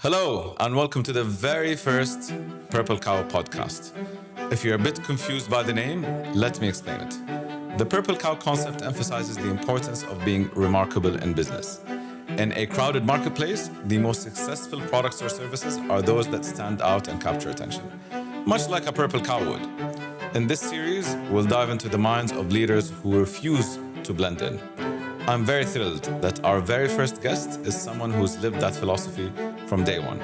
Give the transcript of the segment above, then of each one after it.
Hello, and welcome to the very first Purple Cow podcast. If you're a bit confused by the name, let me explain it. The Purple Cow concept emphasizes the importance of being remarkable in business. In a crowded marketplace, the most successful products or services are those that stand out and capture attention, much like a purple cow would. In this series, we'll dive into the minds of leaders who refuse to blend in. I'm very thrilled that our very first guest is someone who's lived that philosophy from day one.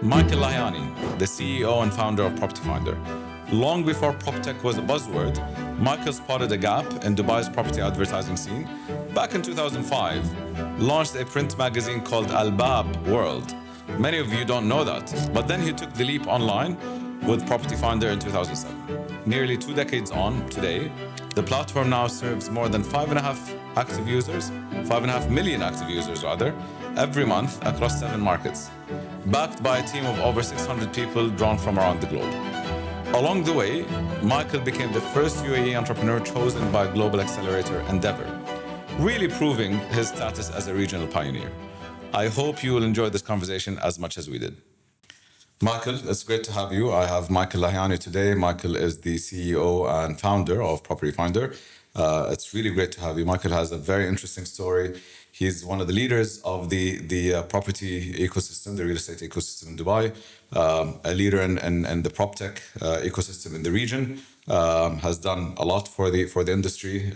Michael Lahyani, the CEO and founder of Property Finder. Long before PropTech was a buzzword, Michael spotted a gap in Dubai's property advertising scene. Back in 2005, launched a print magazine called Al-Bab World. Many of you don't know that, but then he took the leap online with Property Finder in 2007. Nearly 2 decades on today, the platform now serves more than 5.5 million active users every month across 7 markets, backed by a team of over 600 people drawn from around the globe. Along the way, Michael became the first UAE entrepreneur chosen by Global Accelerator Endeavor, really proving his status as a regional pioneer. I hope you will enjoy this conversation as much as we did. Michael, it's great to have you. I have Michael Lahyani today. Michael is the CEO and founder of Property Finder. It's really great to have you. Michael has a very interesting story. He's one of the leaders of the property ecosystem, the real estate ecosystem in Dubai, a leader in the Proptech ecosystem in the region, has done a lot for the industry.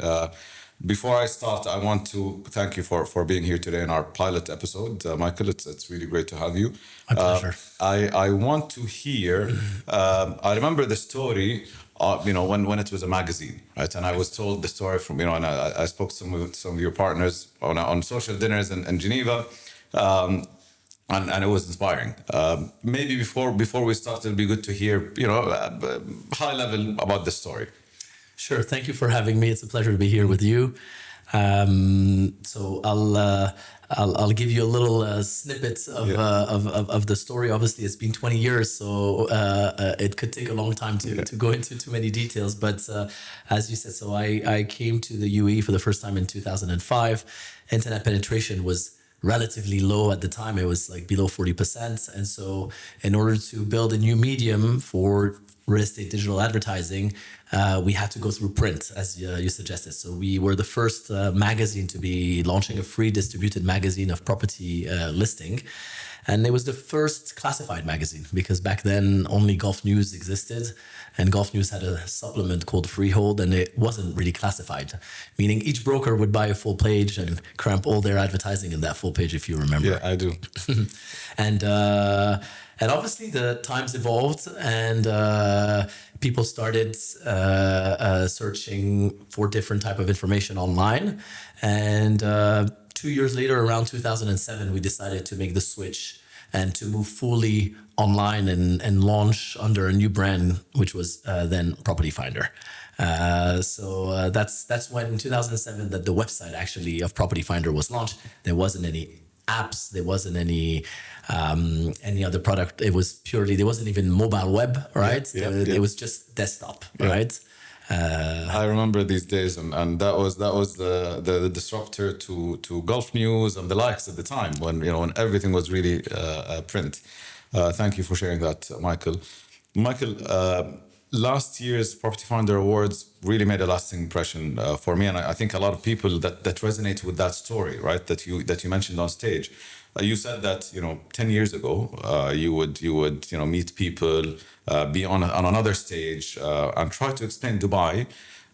Before I start, I want to thank you for being here today in our pilot episode. Michael, it's really great to have you. My pleasure. I want to hear, I remember the story, when it was a magazine, right? And I was told the story from, and I spoke to some of your partners on social dinners in Geneva, and it was inspiring. Maybe before we start, it'll be good to hear, high level about the story. Sure. Thank you for having me. It's a pleasure to be here with you. So I'll give you a little snippet of the story. Obviously, it's been 20 years, so it could take a long time to go into too many details. But as you said, so I came to the UAE for the first time in 2005. Internet penetration was relatively low at the time. It was like below 40%. And so in order to build a new medium for real estate digital advertising, we had to go through print, as you suggested. So we were the first magazine to be launching a free distributed magazine of property listing. And it was the first classified magazine because back then only Golf News existed, and Golf News had a supplement called Freehold, and it wasn't really classified, meaning each broker would buy a full page and cramp all their advertising in that full page, if you remember. Yeah, I do. And obviously the times evolved, and people started searching for different type of information online. And 2 years later, around 2007, we decided to make the switch and to move fully online and launch under a new brand, which was then Property Finder. So that's when in 2007 that the website actually of Property Finder was launched. There wasn't any apps, there wasn't any other product. It was purely, there wasn't even mobile web, right? It was just desktop, right? I remember these days, and that was the disruptor to Gulf News and the likes at the time when everything was really print. Thank you for sharing that, Michael. Michael, last year's Property Finder Awards really made a lasting impression for me, and I think a lot of people that resonate with that story, right? That you mentioned on stage. You said that 10 years ago you would meet people, be on another stage and try to explain Dubai,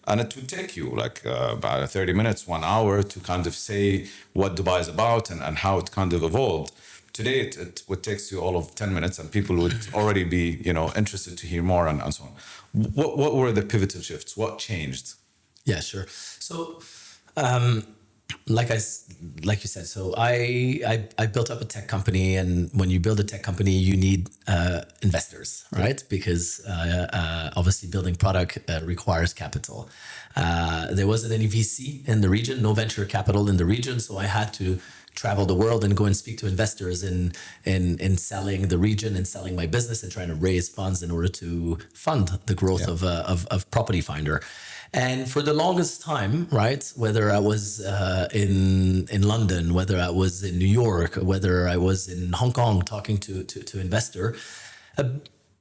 and it would take you like about 30 minutes, 1 hour to kind of say what Dubai is about and how it kind of evolved. Today it would take you all of 10 minutes, and people would already be interested to hear more and so on. What were the pivotal shifts? What changed? Yeah, sure. So. Like you said, so I built up a tech company, and when you build a tech company, you need investors, right? Because obviously building product requires capital. There wasn't any VC in the region, no venture capital in the region, so I had to travel the world and go and speak to investors in selling the region and selling my business and trying to raise funds in order to fund the growth of Property Finder. And for the longest time, right, whether I was in London, whether I was in New York, whether I was in Hong Kong talking to investor,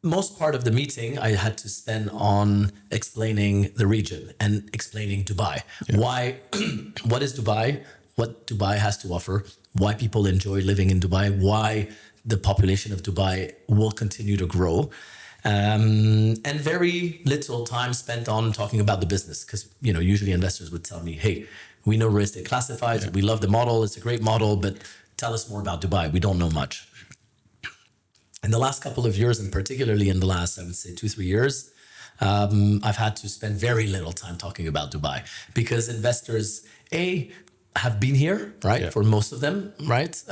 most part of the meeting I had to spend on explaining the region and explaining Dubai. Why, what is Dubai? What Dubai has to offer? Why people enjoy living in Dubai? Why the population of Dubai will continue to grow? And very little time spent on talking about the business, because usually investors would tell me, hey, we know real estate classifieds, we love the model, it's a great model, but tell us more about Dubai, we don't know much. In the last couple of years, and particularly in the last, I would say 2-3 years, I've had to spend very little time talking about Dubai, because investors have been here, right, for most of them, right,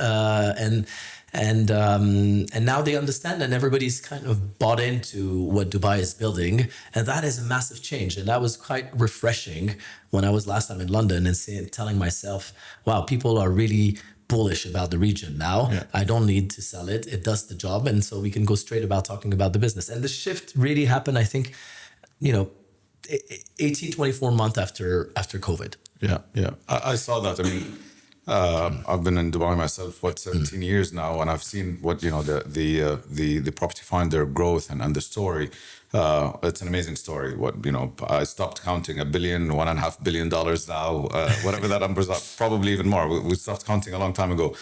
and now they understand, and everybody's kind of bought into what Dubai is building, and that is a massive change. And that was quite refreshing when I was last time in London and telling myself, wow, people are really bullish about the region now. I don't need to sell it. It does the job. And so we can go straight about talking about the business. And the shift really happened, I think, 18, 24 months after COVID. Yeah. I saw that. I mean, I've been in Dubai myself, 17 years now, and I've seen what, the property finder growth and the story. It's an amazing story. I stopped counting $1 billion, $1.5 billion now, whatever that numbers are, probably even more. We stopped counting a long time ago.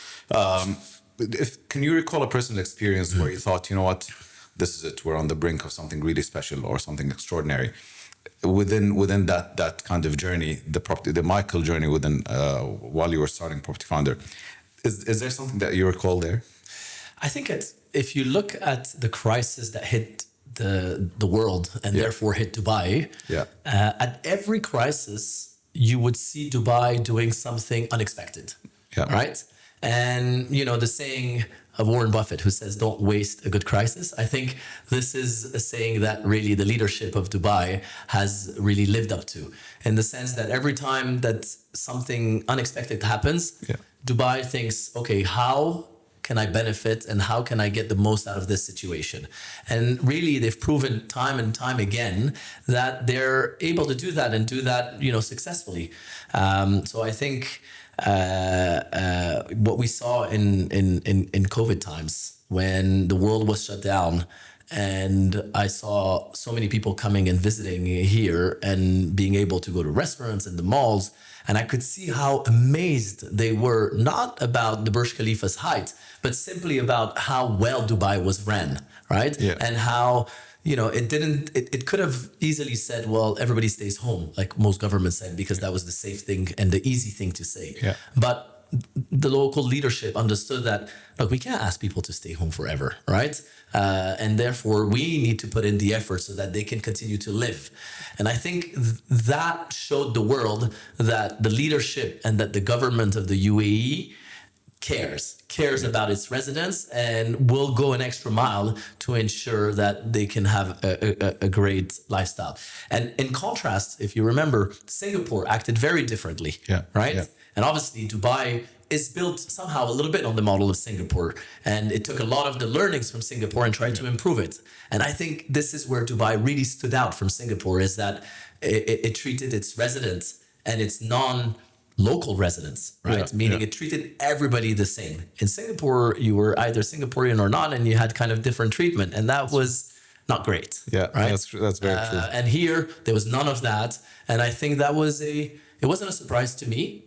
Can you recall a personal experience where you thought, this is it, we're on the brink of something really special or something extraordinary? Within that kind of journey, the Michael journey while you were starting Property Founder, is there something that you recall there? I think if you look at the crisis that hit the world and therefore hit Dubai, at every crisis you would see Dubai doing something unexpected, right? And the saying of Warren Buffett, who says, don't waste a good crisis. I think this is a saying that really the leadership of Dubai has really lived up to, in the sense that every time that something unexpected happens, Dubai thinks, okay, how can I benefit and how can I get the most out of this situation? And really, they've proven time and time again that they're able to do that and do that, successfully. So I think what we saw in COVID times, when the world was shut down, and I saw so many people coming and visiting here and being able to go to restaurants and the malls, and I could see how amazed they were, not about the Burj Khalifa's height, but simply about how well Dubai was ran, right? And how it could have easily said, well, everybody stays home, like most governments said, because that was the safe thing and the easy thing to say. But the local leadership understood that, look, we can't ask people to stay home forever, right? And therefore, we need to put in the effort so that they can continue to live. And I think that showed the world that the leadership and that the government of the UAE cares about its residents and will go an extra mile to ensure that they can have a great lifestyle. And in contrast, if you remember, Singapore acted very differently, right? And obviously Dubai is built somehow a little bit on the model of Singapore, and it took a lot of the learnings from Singapore and tried to improve it. And I think this is where Dubai really stood out from Singapore, is that it treated its residents and its local residents, right? Meaning it treated everybody the same. In Singapore, you were either Singaporean or not, and you had kind of different treatment, and that was not great. Right? That's very true. And here, there was none of that, and I think that was it wasn't a surprise to me,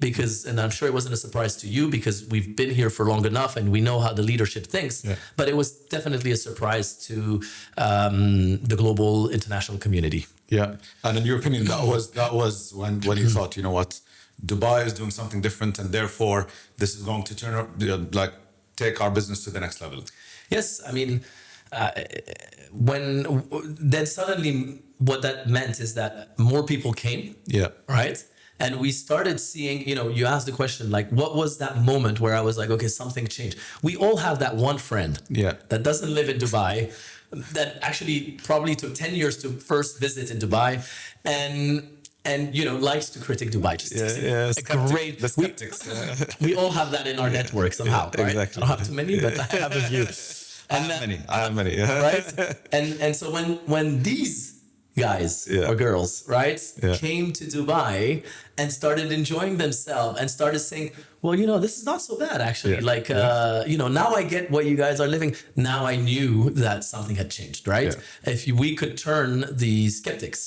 and I'm sure it wasn't a surprise to you, because we've been here for long enough and we know how the leadership thinks, but it was definitely a surprise to the global international community. And in your opinion, that was when you thought, you know what, Dubai is doing something different, and therefore this is going to take our business to the next level. Yes, I mean, then suddenly what that meant is that more people came, right? And we started seeing, you asked the question, like, what was that moment where I was like, okay, something changed? We all have that one friend that doesn't live in Dubai, that actually probably took 10 years to first visit in Dubai, and likes to critique Dubai. The skeptics. We all have that in our network somehow, right? Exactly. I don't have too many, but I have a few. I have many. Right? And so when these guys or girls, right, came to Dubai and started enjoying themselves and started saying, well, this is not so bad, actually. Now I get what you guys are living. Now I knew that something had changed, right? If we could turn the skeptics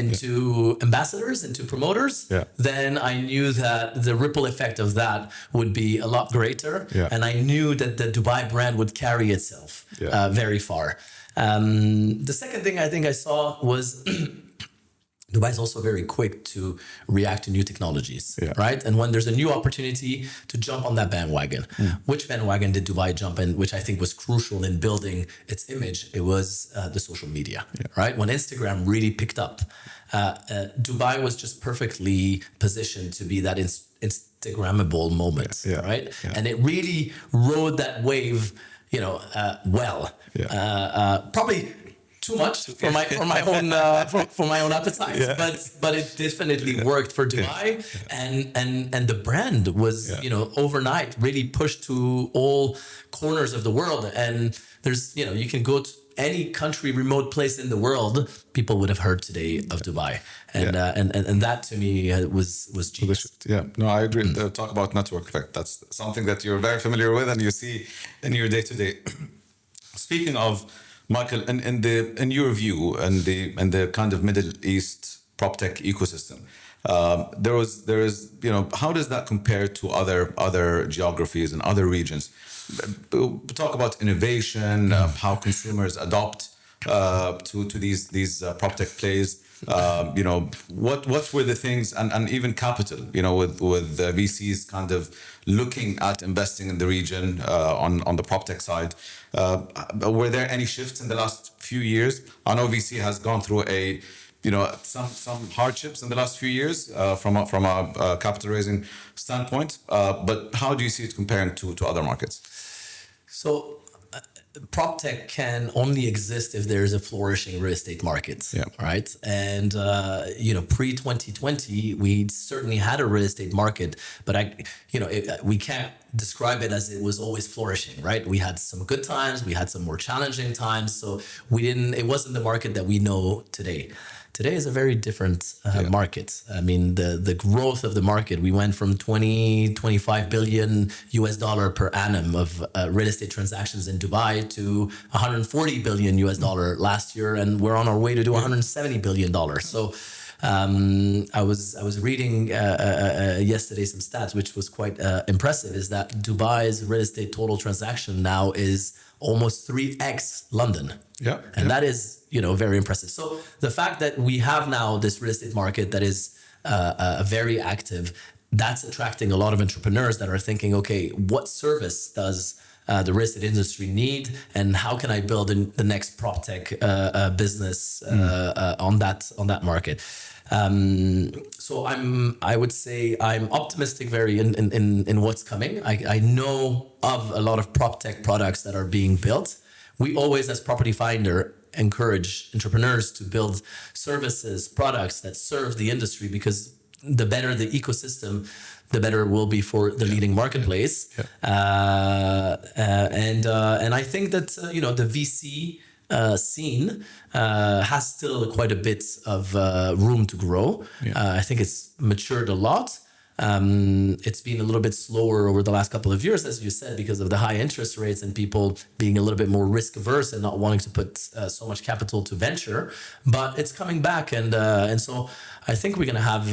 into ambassadors, into promoters, then I knew that the ripple effect of that would be a lot greater. And I knew that the Dubai brand would carry itself very far. The second thing I think I saw was Dubai is also very quick to react to new technologies, right? And when there's a new opportunity to jump on that bandwagon, which bandwagon did Dubai jump in, which I think was crucial in building its image? It was the social media, right? When Instagram really picked up, Dubai was just perfectly positioned to be that Instagrammable moment, right? And it really rode that wave, probably too much for my own appetite, but it definitely worked for Dubai, and the brand was overnight really pushed to all corners of the world. And there's you can go to any country, remote place in the world, people would have heard today of Dubai, and that to me was genius. No, I agree. Talk about network effect. That's something that you're very familiar with and you see in your day to day. Speaking of, Michael, in your view, and the kind of Middle East PropTech ecosystem, there is how does that compare to other geographies and other regions? Talk about innovation, how consumers adopt to these PropTech plays. What were the things, and even capital, with VCs kind of looking at investing in the region on the PropTech side. Were there any shifts in the last few years? I know VC has gone through some hardships in the last few years from a capital raising standpoint. But how do you see it comparing to other markets? So PropTech can only exist if there's a flourishing real estate market, right? And pre-2020, we certainly had a real estate market, but we can't describe it as it was always flourishing, right? We had some good times, we had some more challenging times, so it wasn't the market that we know today. Today is a very different market. I mean, the growth of the market, we went from 25 billion US dollar per annum of real estate transactions in Dubai to 140 billion US dollar last year, and we're on our way to do 170 billion dollars. So I was reading yesterday some stats, which was quite impressive, is that Dubai's real estate total transaction now is almost 3x London. And that is, very impressive. So the fact that we have now this real estate market that is very active, that's attracting a lot of entrepreneurs that are thinking, okay, what service does the real estate industry need, and how can I build the next PropTech business on that market? So I would say I'm optimistic very in what's coming. I know of a lot of PropTech products that are being built. We always, as Property Finder, encourage entrepreneurs to build services, products that serve the industry, because the better the ecosystem, the better it will be for the leading marketplace. And I think that the VC scene has still quite a bit of room to grow. I think it's matured a lot. It's been a little bit slower over the last couple of years, as you said, because of the high interest rates and people being a little bit more risk averse and not wanting to put so much capital to venture. But it's coming back, and so I think we're going to have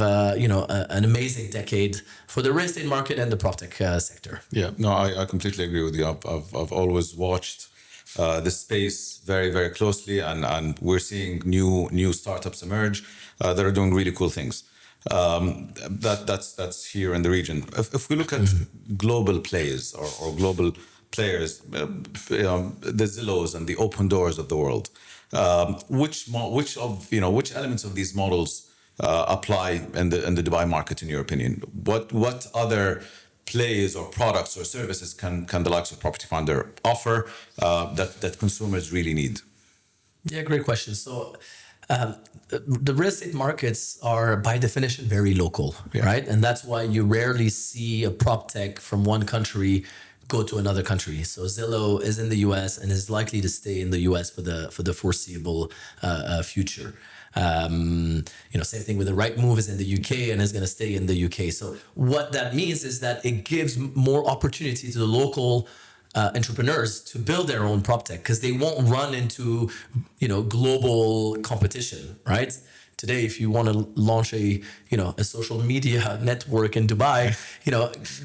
an amazing decade for the real estate market and the PropTech sector. No, I completely agree with you. I've always watched this space very, very closely, and we're seeing new startups emerge that are doing really cool things. That's here in the region. If we look at global plays or global players, the Zillows and the Open Doors of the world, which elements of these models apply in the Dubai market, in your opinion? What other plays or products or services can the likes of Property Finder offer that consumers really need? Yeah, great question. So the real estate markets are by definition very local, right? And that's why you rarely see a PropTech from one country go to another country. So Zillow is in the US and is likely to stay in the US for the foreseeable future. Same thing with the right move is in the UK and is going to stay in the UK. So what that means is that it gives more opportunity to the local entrepreneurs to build their own Proptech, because they won't run into, global competition, right? Today, if you want to launch a social media network in Dubai,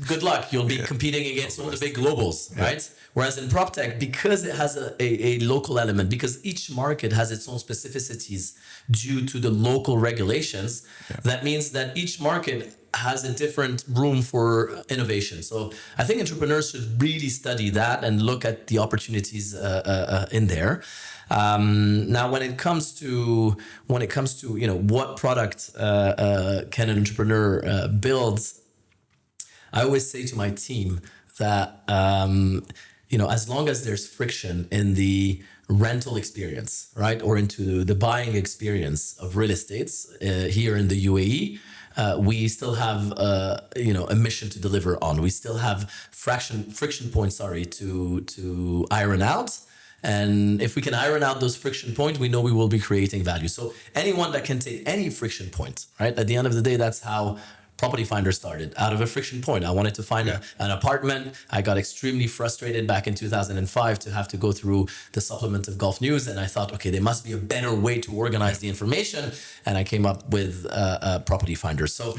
good luck. You'll be competing against all the big globals, right? Whereas in PropTech, because it has a local element, because each market has its own specificities due to the local regulations, that means that each market has a different room for innovation. So I think entrepreneurs should really study that and look at the opportunities in there. Now, when it comes to what product can an entrepreneur build, I always say to my team that as long as there's friction in the rental experience, right, or into the buying experience of real estates here in the UAE, we still have a mission to deliver on. We still have friction points, to iron out. And if we can iron out those friction points, we know we will be creating value. So anyone that can take any friction point, right? At the end of the day, that's how Property Finder started, out of a friction point. I wanted to find an apartment. I got extremely frustrated back in 2005 to have to go through the supplement of Gulf News. And I thought, okay, there must be a better way to organize the information. And I came up with Property Finder. So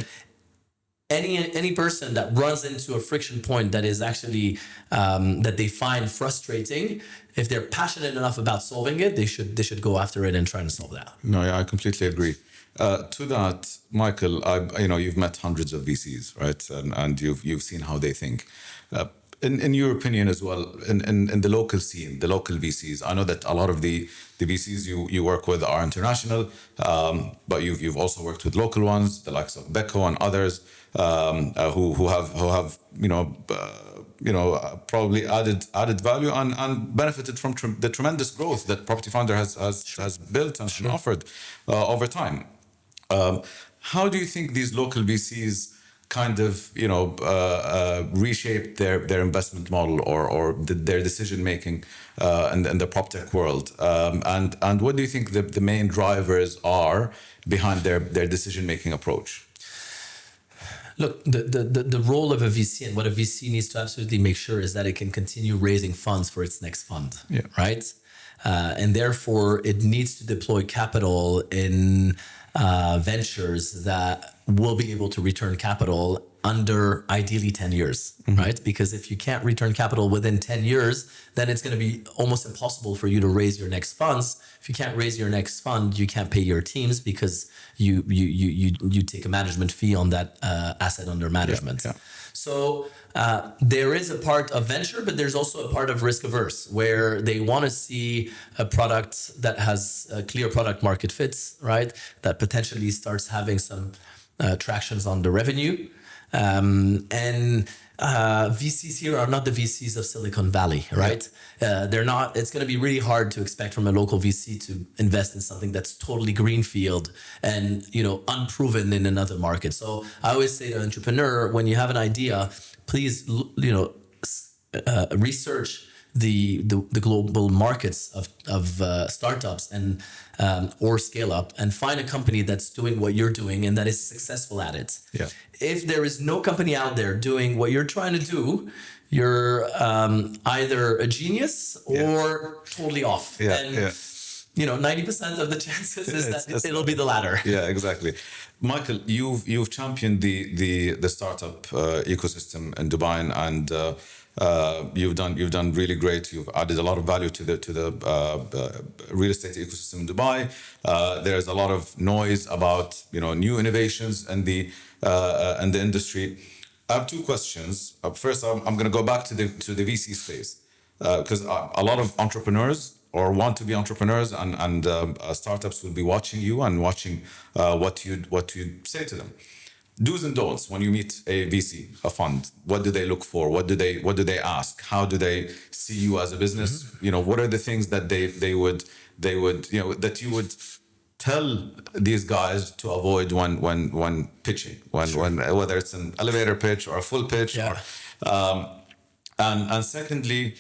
any person that runs into a friction point that is actually that they find frustrating, if they're passionate enough about solving it, they should go after it and try to solve that. No, yeah, I completely agree. To that, Michael, you've met hundreds of VCs, right? And you've seen how they think. In your opinion as well, in the local scene, the local VCs, I know that a lot of the VCs you work with are international, but you've also worked with local ones, the likes of Beko and others, who have probably added value and benefited from the tremendous growth that Property Finder has built and offered over time. How do you think these local VCs kind of reshaped their investment model or their decision making in the PropTech world? And what do you think the main drivers are behind their decision making approach? Look, the role of a VC and what a VC needs to absolutely make sure is that it can continue raising funds for its next fund, right? And therefore, it needs to deploy capital in ventures that will be able to return capital under ideally 10 years, right? Because if you can't return capital within 10 years, then it's going to be almost impossible for you to raise your next funds. If you can't raise your next fund, you can't pay your teams because you take a management fee on that asset under management. So there is a part of venture, but there's also a part of risk averse where they want to see a product that has a clear product market fits, right? That potentially starts having some tractions on the revenue. And VCs here are not the VCs of Silicon Valley, right? They're not. It's going to be really hard to expect from a local VC to invest in something that's totally greenfield and unproven in another market. So I always say to an entrepreneur, when you have an idea, please research the global markets of startups and or scale up, and find a company that's doing what you're doing and that is successful at it. If there is no company out there doing what you're trying to do, you're either a genius or totally off. 90% of the chances is that it'll be the latter. Yeah, exactly. Michael, you've championed the startup ecosystem in Dubai, and you've done really great. You've added a lot of value to the real estate ecosystem in Dubai. There's a lot of noise about new innovations and the industry. I have two questions. First, I'm going to go back to the VC space because a lot of entrepreneurs or want to be entrepreneurs and startups will be watching you and watching what you say to them. Do's and don'ts when you meet a VC, a fund. What do they look for? What do they ask? How do they see you as a business? What are the things that they would that you would tell these guys to avoid when pitching, when whether it's an elevator pitch or a full pitch. And secondly,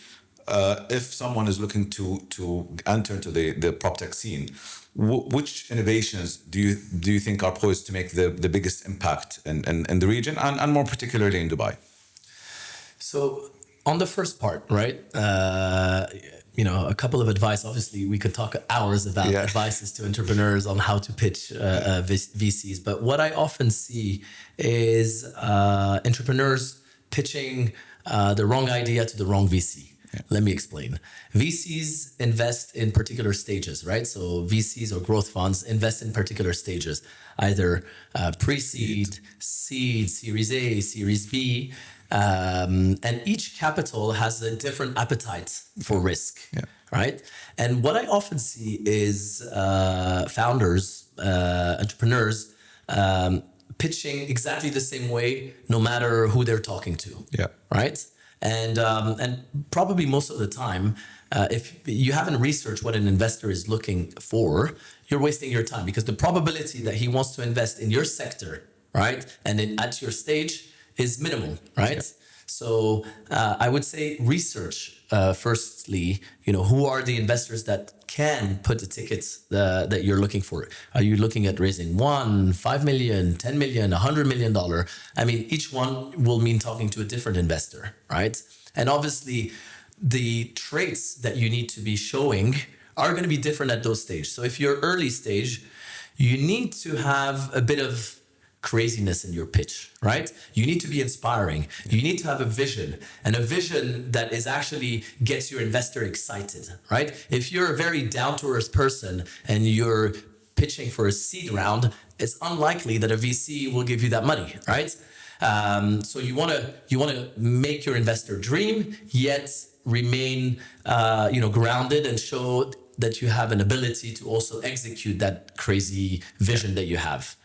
if someone is looking to enter into the PropTech scene, which innovations do you think are poised to make the biggest impact in the region and more particularly in Dubai? So on the first part, right? A couple of advice. Obviously, we could talk hours about advices to entrepreneurs on how to pitch VCs. But what I often see is entrepreneurs pitching the wrong idea to the wrong VC. Yeah. Let me explain. VCs invest in particular stages, right? So VCs or growth funds invest in particular stages, either pre-seed, seed, Series A, Series B. And each capital has a different appetite for risk, right? And what I often see is founders, entrepreneurs, pitching exactly the same way, no matter who they're talking to, right? And probably most of the time, if you haven't researched what an investor is looking for, you're wasting your time, because the probability that he wants to invest in your sector, right, and at your stage is minimal, right? Yeah. So I would say research firstly. Who are the investors that can put the tickets that you're looking for? Are you looking at raising 5 million, 10 million, $100 million? I mean, each one will mean talking to a different investor, right? And obviously, the traits that you need to be showing are going to be different at those stages. So if you're early stage, you need to have a bit of craziness in your pitch, right? You need to be inspiring. You need to have a vision, and a vision that is actually gets your investor excited, right? If you're a very down-to-earth person and you're pitching for a seed round, it's unlikely that a VC will give you that money, right? So you want to make your investor dream, yet remain grounded and show that you have an ability to also execute that crazy vision that you have.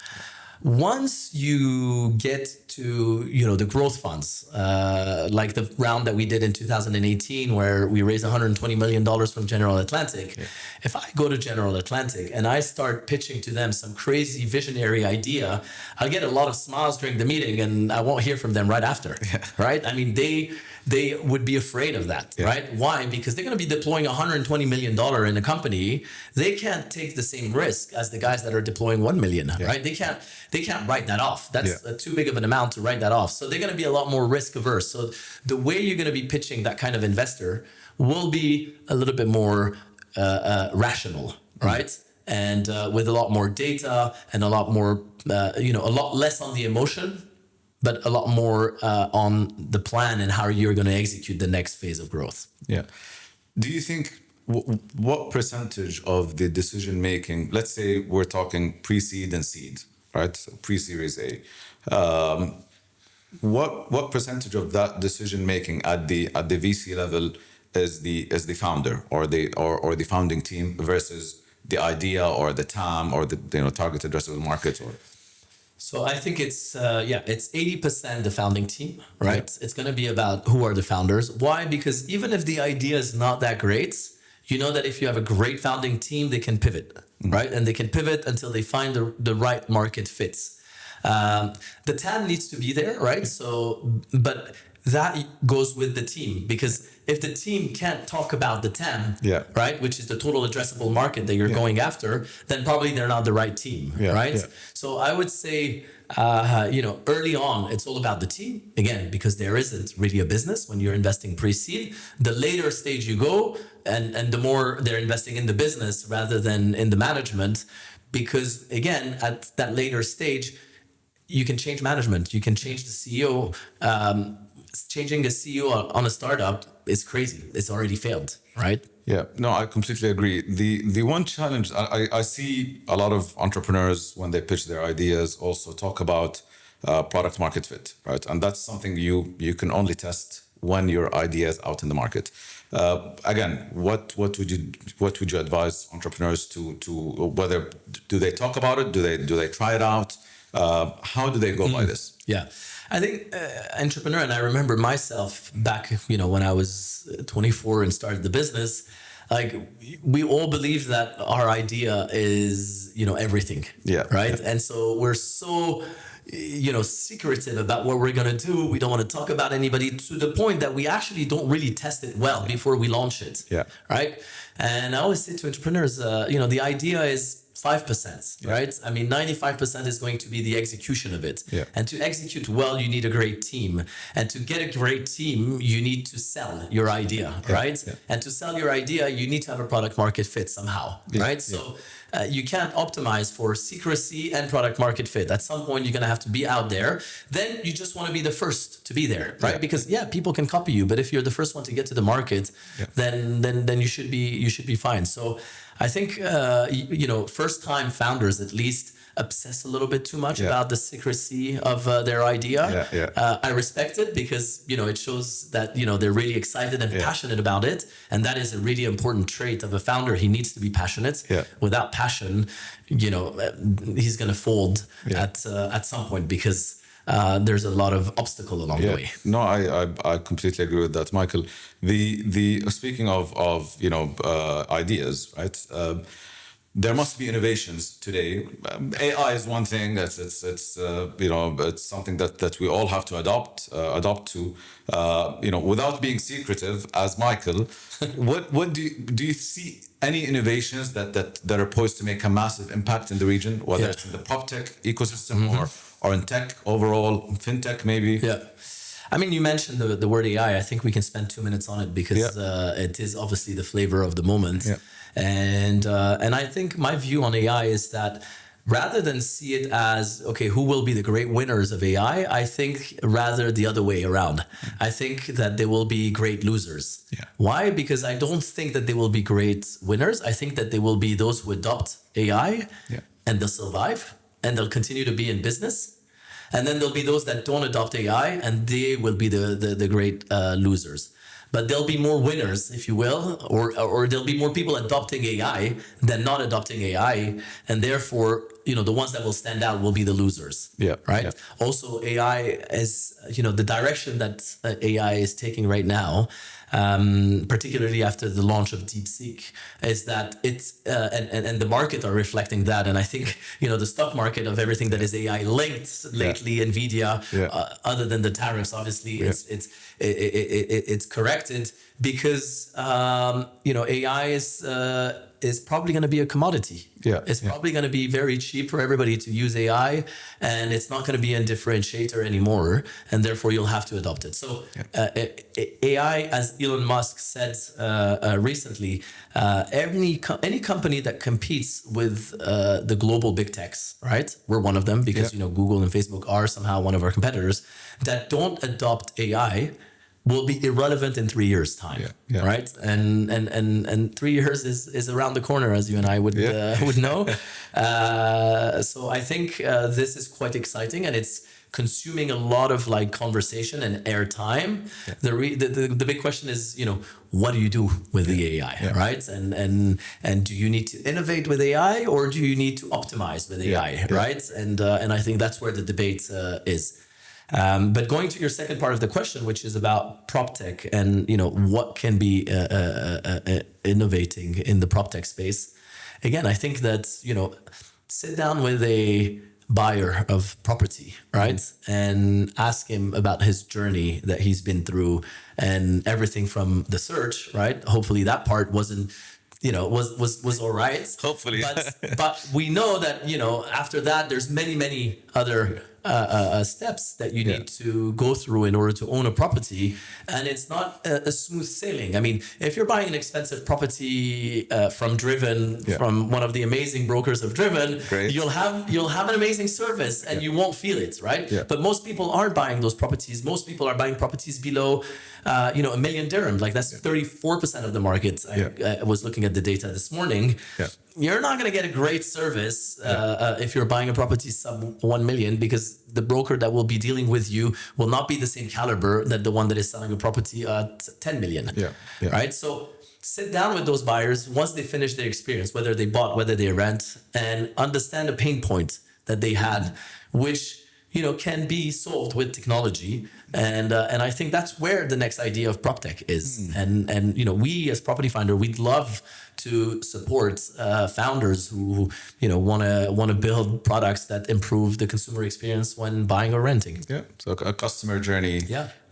Once you get to the growth funds, like the round that we did in 2018, where we raised $120 million from General Atlantic. Yeah. If I go to General Atlantic and I start pitching to them some crazy visionary idea, I'll get a lot of smiles during the meeting, and I won't hear from them right after. Yeah. Right? I mean, they would be afraid of that, right? Why? Because they're going to be deploying $120 million in a company. They can't take the same risk as the guys that are deploying 1 million, right? They can't write that off. That's too big of an amount to write that off. So they're going to be a lot more risk averse. So the way you're going to be pitching that kind of investor will be a little bit more rational, right? And with a lot more data and a lot more, a lot less on the emotion, but a lot more on the plan and how you're going to execute the next phase of growth. Yeah. Do you think what percentage of the decision making, let's say we're talking pre-seed and seed, right? So pre-series A, what percentage of that decision making at the VC level is the founder or the founding team versus the idea or the TAM or the target addressable market? So I think it's 80% the founding team, right? Yeah. It's going to be about who are the founders. Why? Because even if the idea is not that great, you know that if you have a great founding team, they can pivot, right? And they can pivot until they find the right market fits. The TAM needs to be there, right? So, but that goes with the team, because if the team can't talk about the TAM, right, which is the total addressable market that you're going after, then probably they're not the right team, right? Yeah. So I would say, early on, it's all about the team, again, because there isn't really a business when you're investing pre-seed. The later stage you go, and the more they're investing in the business rather than in the management, because again, at that later stage, you can change management, you can change the CEO. Changing a CEO on a startup is crazy. It's already failed, right? Yeah, no, I completely agree. The one challenge, I see a lot of entrepreneurs when they pitch their ideas also talk about product market fit, right? And that's something you can only test when your idea is out in the market. Again, what would you advise entrepreneurs to whether do they talk about it? Do they try it out? How do they go by this? Yeah. I think entrepreneur, and I remember myself back, when I was 24 and started the business, like we all believe that our idea is, everything. Yeah. Right. Yeah. And so we're so, secretive about what we're going to do. We don't want to talk about anybody, to the point that we actually don't really test it well before we launch it. Yeah. Right. And I always say to entrepreneurs, the idea is 5%, right? I mean, 95% is going to be the execution of it. Yeah. And to execute well, you need a great team. And to get a great team, you need to sell your idea, right? Yeah. And to sell your idea, you need to have a product market fit somehow, right? So you can't optimize for secrecy and product market fit. At some point, you're going to have to be out there. Then you just want to be the first to be there, right? Yeah. Because people can copy you, but if you're the first one to get to the market, then you should be fine. So I think first-time founders at least obsess a little bit too much about the secrecy of their idea. I respect it because it shows that they're really excited and passionate about it, and that is a really important trait of a founder. He needs to be passionate. Without passion, he's going to fold at some point because there's a lot of obstacle along the way. No, I completely agree with that, Michael. The speaking of ideas, right? There must be innovations today. AI is one thing. It's something that we all have to adopt to. Without being secretive, as Michael, what do you see any innovations that are poised to make a massive impact in the region, whether it's in the Proptech ecosystem or in tech overall, fintech maybe? Yeah. I mean, you mentioned the word AI. I think we can spend 2 minutes on it because it is obviously the flavor of the moment. Yeah. And I think my view on AI is that rather than see it as, okay, who will be the great winners of AI, I think rather the other way around. I think that there will be great losers. Yeah. Why? Because I don't think that there will be great winners. I think that there will be those who adopt AI and they'll survive and they'll continue to be in business. And then there'll be those that don't adopt AI and they will be the great losers. But there'll be more winners, if you will, or there'll be more people adopting AI than not adopting AI. And therefore, the ones that will stand out will be the losers. Yeah. Right. Yeah. Also, AI is, the direction that AI is taking right now, particularly after the launch of DeepSeek, is that it's and the market are reflecting that. And I think the stock market of everything that is AI linked lately, Nvidia, other than the tariffs, obviously, it's corrected because AI is probably going to be a commodity. It's probably going to be very cheap for everybody to use AI, and it's not going to be a differentiator anymore, and therefore you'll have to adopt it. So AI, as Elon Musk said recently, any company that competes with the global big techs, right? We're one of them because Google and Facebook are somehow one of our competitors that don't adopt AI will be irrelevant in 3 years' time, right? And 3 years is around the corner, as you and I would know. So I think this is quite exciting, and it's consuming a lot of conversation and airtime. The big question is, what do you do with the AI, right? And do you need to innovate with AI or do you need to optimize with AI, right? And I think that's where the debate is. But going to your second part of the question, which is about PropTech and what can be innovating in the PropTech space. Again, I think that sit down with a buyer of property, right, and ask him about his journey that he's been through and everything from the search, right? Hopefully that part wasn't was all right. Hopefully, but we know that after that there's many other steps that you need to go through in order to own a property, and it's not a smooth sailing. I mean, if you're buying an expensive property from Driven, from one of the amazing brokers of Driven, you'll have an amazing service and you won't feel it, right? But most people aren't buying those properties. Most people are buying properties below $1 million dirham. That's 34% of the market. I was looking at the data this morning. You're not going to get a great service if you're buying a property sub 1 million, because the broker that will be dealing with you will not be the same caliber that the one that is selling a property at 10 million. Right? So sit down with those buyers once they finish their experience, whether they bought, whether they rent, and understand a pain point that they had, which can be solved with technology. And I think that's where the next idea of PropTech is. And you know, we as Property Finder, we'd love to support founders who want to build products that improve the consumer experience when buying or renting. Yeah. So a customer journey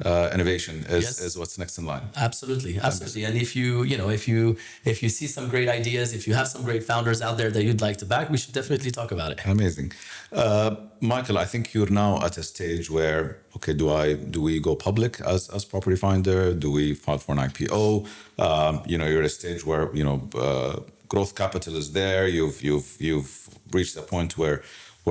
innovation is what's next in line. Absolutely. And if you see some great ideas, if you have some great founders out there that you'd like to back, we should definitely talk about it. Amazing. Michael, I think you're now at a stage where, okay, do we go public as Property Finder? Do we file for an IPO? You're at a stage where, growth capital is there. You've reached a point where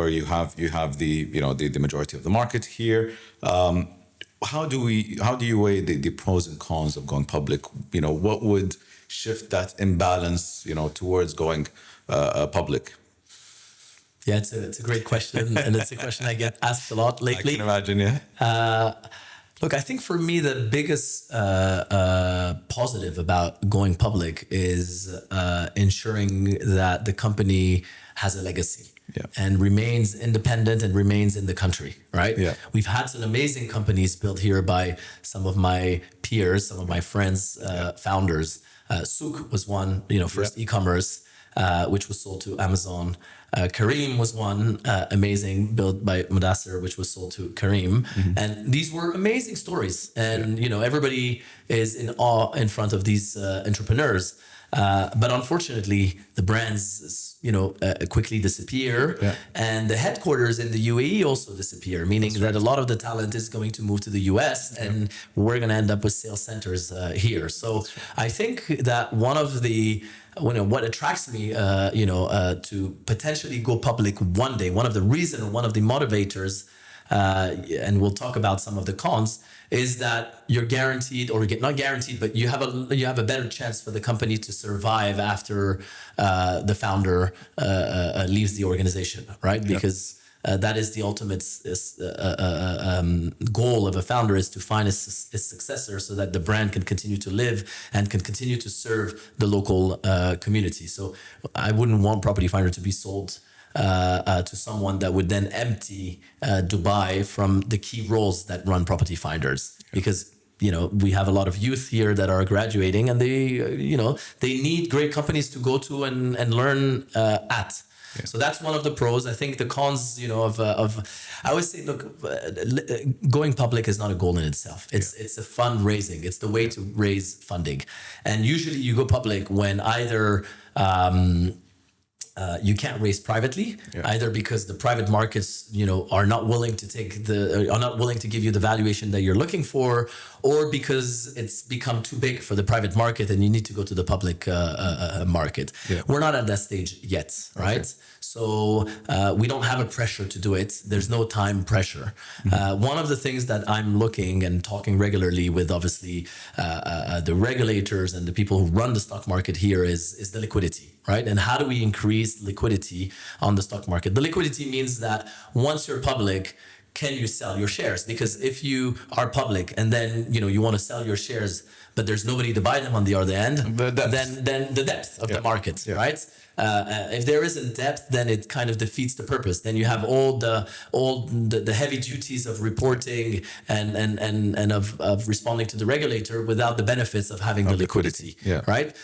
you have the majority of the market here. How do you weigh the pros and cons of going public? What would shift that imbalance, towards going public? Yeah, it's a great question, and it's a question I get asked a lot lately. I can imagine, yeah. Look, I think for me, the biggest positive about going public is ensuring that the company has a legacy and remains independent and remains in the country, right? Yeah. We've had some amazing companies built here by some of my peers, some of my friends, founders. Souk was one, first e-commerce, which was sold to Amazon. Kareem was one amazing built by Mudassir, which was sold to Kareem. And these were amazing stories. And, everybody is in awe in front of these entrepreneurs. But unfortunately, the brands, quickly disappear. Yeah. And the headquarters in the UAE also disappear, meaning that a lot of the talent is going to move to the US and we're going to end up with sales centers here. So I think that one of the what attracts me, to potentially go public one day, one of the motivators, and we'll talk about some of the cons, is that you're guaranteed, or not guaranteed, but you have a better chance for the company to survive after the founder leaves the organization, right? Because that is the ultimate goal of a founder, is to find a successor so that the brand can continue to live and can continue to serve the local community. So I wouldn't want Property Finder to be sold to someone that would then empty Dubai from the key roles that run Property Finders, because we have a lot of youth here that are graduating, and they need great companies to go to and learn at. Yeah. So that's one of the pros. I think the cons, I always say, look, going public is not a goal in itself. It's a fundraising. It's the way to raise funding. And usually you go public when either you can't raise privately, either because the private markets, are not willing to give you the valuation that you're looking for, or because it's become too big for the private market and you need to go to the public market. Yeah. We're not at that stage yet, right? Okay. So we don't have a pressure to do it. There's no time pressure. One of the things that I'm looking and talking regularly with, obviously, the regulators and the people who run the stock market here is the liquidity, right? And how do we increase liquidity on the stock market? The liquidity means that once you're public, can you sell your shares? Because if you are public and then you want to sell your shares, but there's nobody to buy them on the other end, then the depth of the market, right? If there isn't depth, then it kind of defeats the purpose. Then you have all the heavy duties of reporting and of responding to the regulator without the benefits of having the liquidity, right?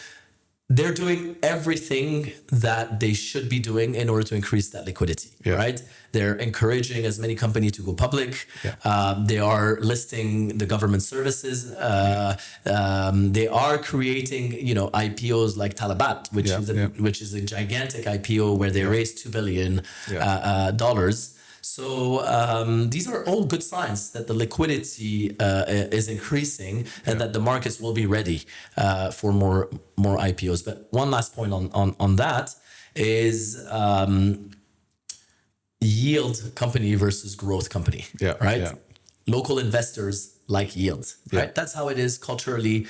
They're doing everything that they should be doing in order to increase that liquidity, right? They're encouraging as many companies to go public. They are listing the government services. They are creating, IPOs like Talabat, which is a gigantic IPO where they raised $2 billion dollars. So these are all good signs that the liquidity is increasing and that the markets will be ready for more IPOs. But one last point on that is yield company versus growth company, right? Yeah. Local investors like yield, right? That's how it is culturally.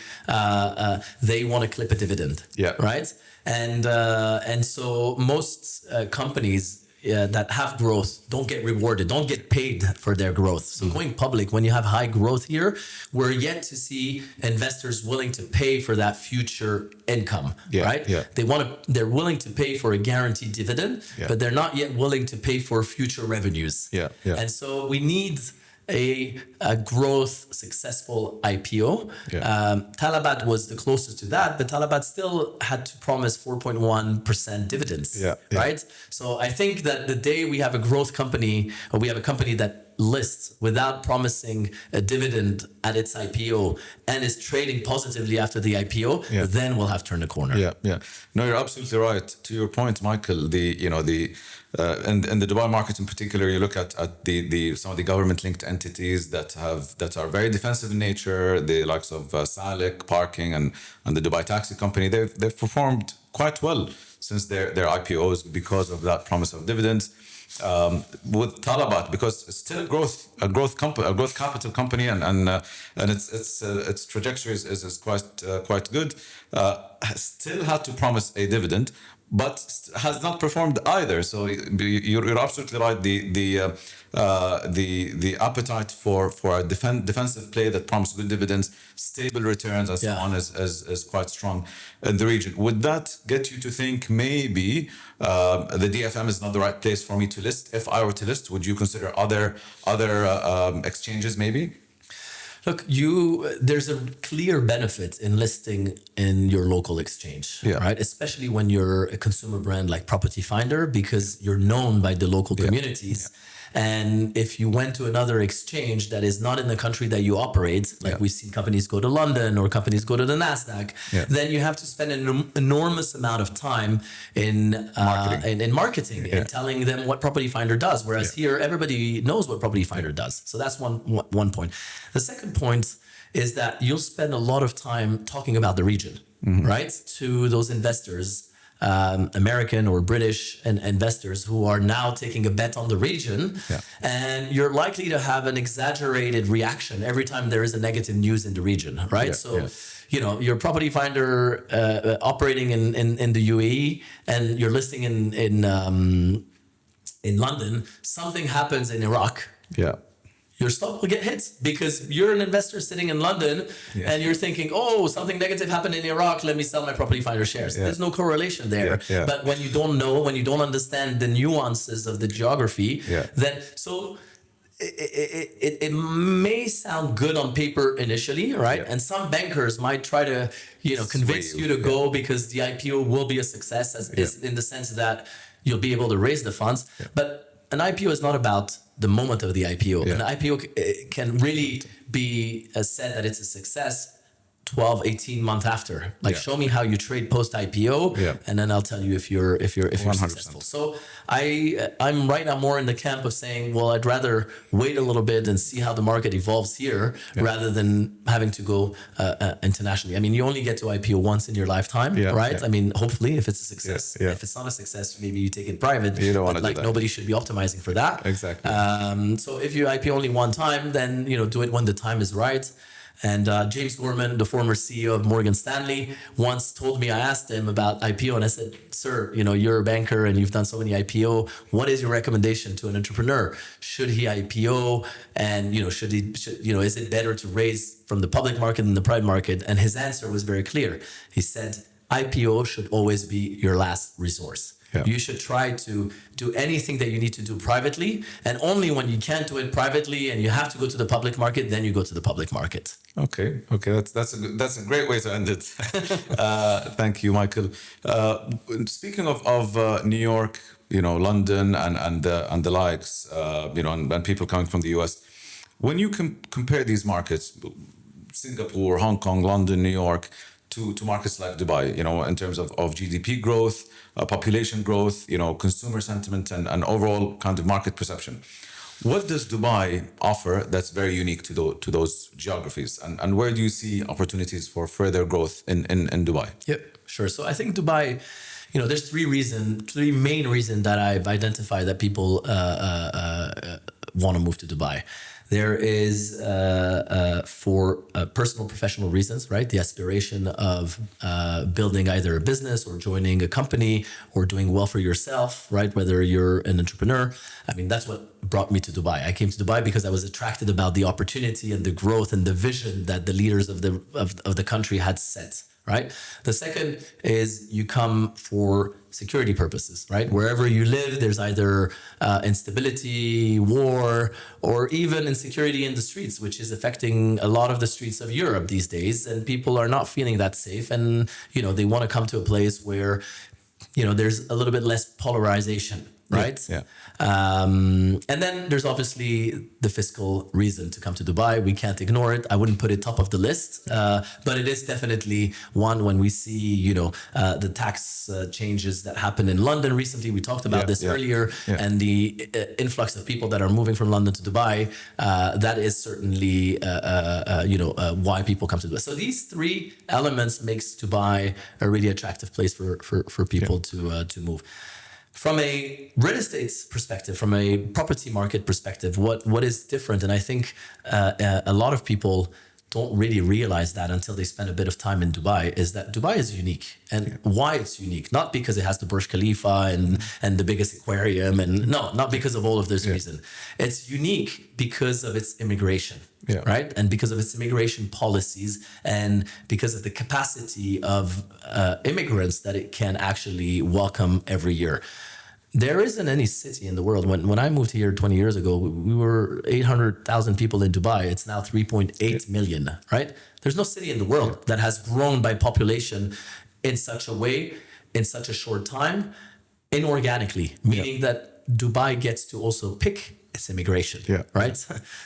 They want to clip a dividend, right? And so most companies that have growth don't get rewarded, don't get paid for their growth. So going public, when you have high growth here, we're yet to see investors willing to pay for that future income, right? Yeah. They're willing to pay for a guaranteed dividend, but they're not yet willing to pay for future revenues. And so we need a growth successful IPO. Talabat was the closest to that, but Talabat still had to promise 4.1% dividends, right? So I think that the day we have a growth company, or we have a company that lists without promising a dividend at its IPO and is trading positively after the IPO, then we'll have turned a corner. No, you're absolutely right. To your point, Michael, in the Dubai market in particular, you look at some of the government-linked entities that are very defensive in nature, the likes of Salik, Parking, and the Dubai Taxi Company. They've performed quite well since their IPOs because of that promise of dividends. With Talabat, because it's still a growth capital company, and its trajectory is quite good. Still had to promise a dividend, but has not performed either. So you're absolutely right. The appetite for a defensive play that promises good dividends, stable returns, and so on is quite strong in the region. Would that get you to think maybe the DFM is not the right place for me to list? If I were to list, would you consider other exchanges maybe? Look, there's a clear benefit in listing in your local exchange, right? Especially when you're a consumer brand like Property Finder, because you're known by the local communities. And if you went to another exchange that is not in the country that you operate, like we've seen companies go to London or companies go to the NASDAQ, then you have to spend an enormous amount of time in marketing and telling them what Property Finder does. Whereas here, everybody knows what Property Finder does. So that's one point. The second point is that you'll spend a lot of time talking about the region, right? To those investors, American or British investors who are now taking a bet on the region, and you're likely to have an exaggerated reaction every time there is a negative news in the region, right? Your Property Finder operating in the UAE, and you're listing in London, something happens in Iraq. Your stock will get hit because you're an investor sitting in London and you're thinking, oh, something negative happened in Iraq, let me sell my Property Finder shares. There's no correlation there. But when you don't know, when you don't understand the nuances of the geography, then it may sound good on paper initially, right? And some bankers might try to convince you to go because the IPO will be a success, in the sense that you'll be able to raise the funds. But an IPO is not about the moment of the IPO. An IPO can really be said that it's a success 12, 18 months after. Show me how you trade post IPO, and then I'll tell you if you're successful. So I'm right now more in the camp of saying, well, I'd rather wait a little bit and see how the market evolves here rather than having to go internationally. I mean, you only get to IPO once in your lifetime, right? I mean, hopefully, if it's a success. If it's not a success, maybe you take it private. You don't want to do that. Nobody should be optimizing for that. Exactly. So if you IPO only one time, then do it when the time is right. And James Gorman, the former CEO of Morgan Stanley, once told me, I asked him about IPO, and I said, sir, you're a banker and you've done so many IPO. What is your recommendation to an entrepreneur? Should he IPO? And, is it better to raise from the public market than the private market? And his answer was very clear. He said, IPO should always be your last resource. You should try to do anything that you need to do privately, and only when you can't do it privately and you have to go to the public market, then you go to the public market. Okay, that's a great way to end it. Thank you, Michael. Speaking of New York, London and the likes, and people coming from the US, when you compare these markets, Singapore, Hong Kong, London, New York, to markets like Dubai, in terms of GDP growth, population growth, consumer sentiment, and overall kind of market perception. What does Dubai offer that's very unique to those geographies? And where do you see opportunities for further growth in Dubai? Yeah, sure. So I think Dubai, there's three main reasons that I've identified that people want to move to Dubai. There is for personal, professional reasons, right? The aspiration of building either a business or joining a company or doing well for yourself, right? Whether you're an entrepreneur. I mean, that's what brought me to Dubai. I came to Dubai because I was attracted about the opportunity and the growth and the vision that the leaders of the country had set right? The second is you come for security purposes, right? Wherever you live, there's either instability, war, or even insecurity in the streets, which is affecting a lot of the streets of Europe these days. And people are not feeling that safe. And, they want to come to a place where, there's a little bit less polarization, right? Yeah. And then there's obviously the fiscal reason to come to Dubai. We can't ignore it. I wouldn't put it top of the list, but it is definitely one when we see, the tax changes that happened in London recently. We talked about this earlier, and the influx of people that are moving from London to Dubai. That is certainly, why people come to Dubai. So these three elements makes Dubai a really attractive place for people to move. From a real estate perspective, from a property market perspective, what is different? And I think a lot of people don't really realize that until they spend a bit of time in Dubai, is that Dubai is unique. And why it's unique? Not because it has the Burj Khalifa and the biggest aquarium, and not because of all of this reason. It's unique because of its immigration, right? And because of its immigration policies, and because of the capacity of immigrants that it can actually welcome every year. There isn't any city in the world. When I moved here 20 years ago, we were 800,000 people in Dubai. It's now 3.8 million, right? There's no city in the world that has grown by population in such a way, in such a short time, inorganically, meaning that Dubai gets to also pick its immigration, right?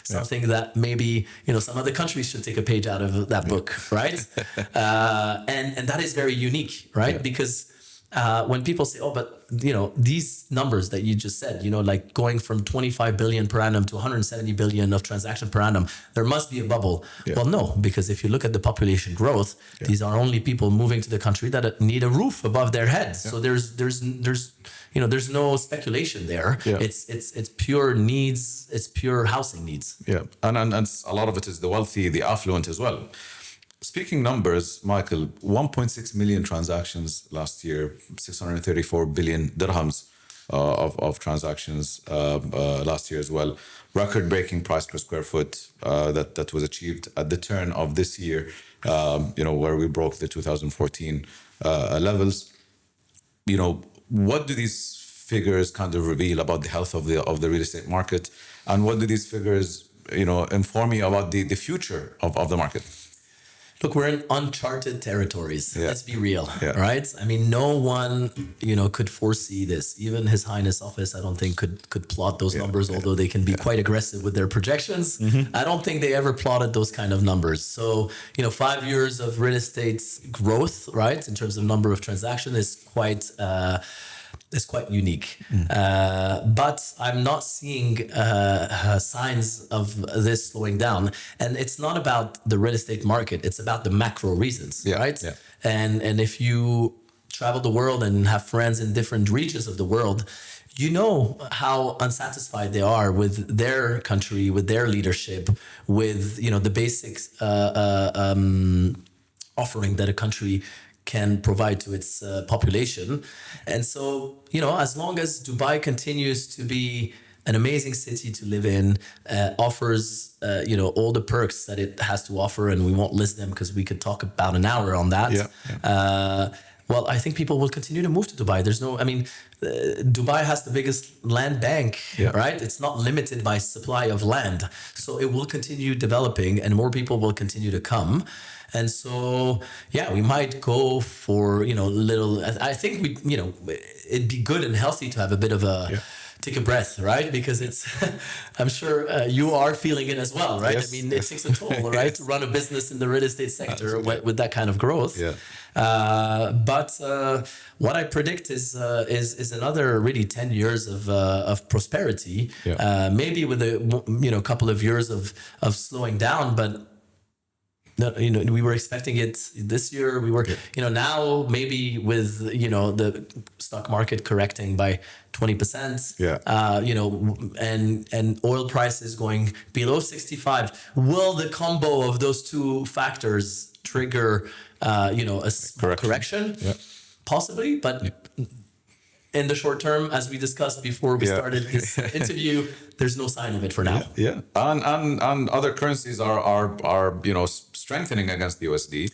Something that maybe, some other countries should take a page out of that book, right? And that is very unique, right? Because when people say, but these numbers that you just said, like going from 25 billion per annum to 170 billion of transaction per annum, there must be a bubble. Well, no, because if you look at the population growth, these are only people moving to the country that need a roof above their heads. So there's no speculation there. It's pure needs. It's pure housing needs. And a lot of it is the wealthy, the affluent as well. Speaking numbers, Michael, 1.6 million transactions last year, 634 billion dirhams of transactions last year as well. Record-breaking price per square foot that was achieved at the turn of this year, where we broke the 2014 levels. What do these figures kind of reveal about the health of the real estate market, and what do these figures inform you about the future of the market? Look, we're in uncharted territories. Let's be real, right? I mean, no one, could foresee this. Even His Highness Office, I don't think could plot those numbers, although they can be quite aggressive with their projections. I don't think they ever plotted those kind of numbers. So, 5 years of real estate growth, right, in terms of number of transactions is quite unique. But I'm not seeing signs of this slowing down. And it's not about the real estate market. It's about the macro reasons, right? And if you travel the world and have friends in different regions of the world, you know how unsatisfied they are with their country, with their leadership, with, the basic offering that a country can provide to its population. And so, as long as Dubai continues to be an amazing city to live in, offers, all the perks that it has to offer, and we won't list them because we could talk about an hour on that. Well, I think people will continue to move to Dubai. Dubai has the biggest land bank, right? It's not limited by supply of land. So it will continue developing and more people will continue to come. And so, we might go for, little, I think it'd be good and healthy to have a bit of a, take a breath, right? Because it's, I'm sure you are feeling it as well, right? Yes. I mean, it takes a toll, right? To run a business in the real estate sector with that kind of growth. But what I predict is another really 10 years of prosperity, maybe with a couple of years of slowing down, but we were expecting it this year. We were, now maybe with, the stock market correcting by 20%, and oil prices going below 65. Will the combo of those two factors trigger, a correction? Possibly, but in the short term, as we discussed before we started this interview, there's no sign of it for now. And other currencies are strengthening against the USD.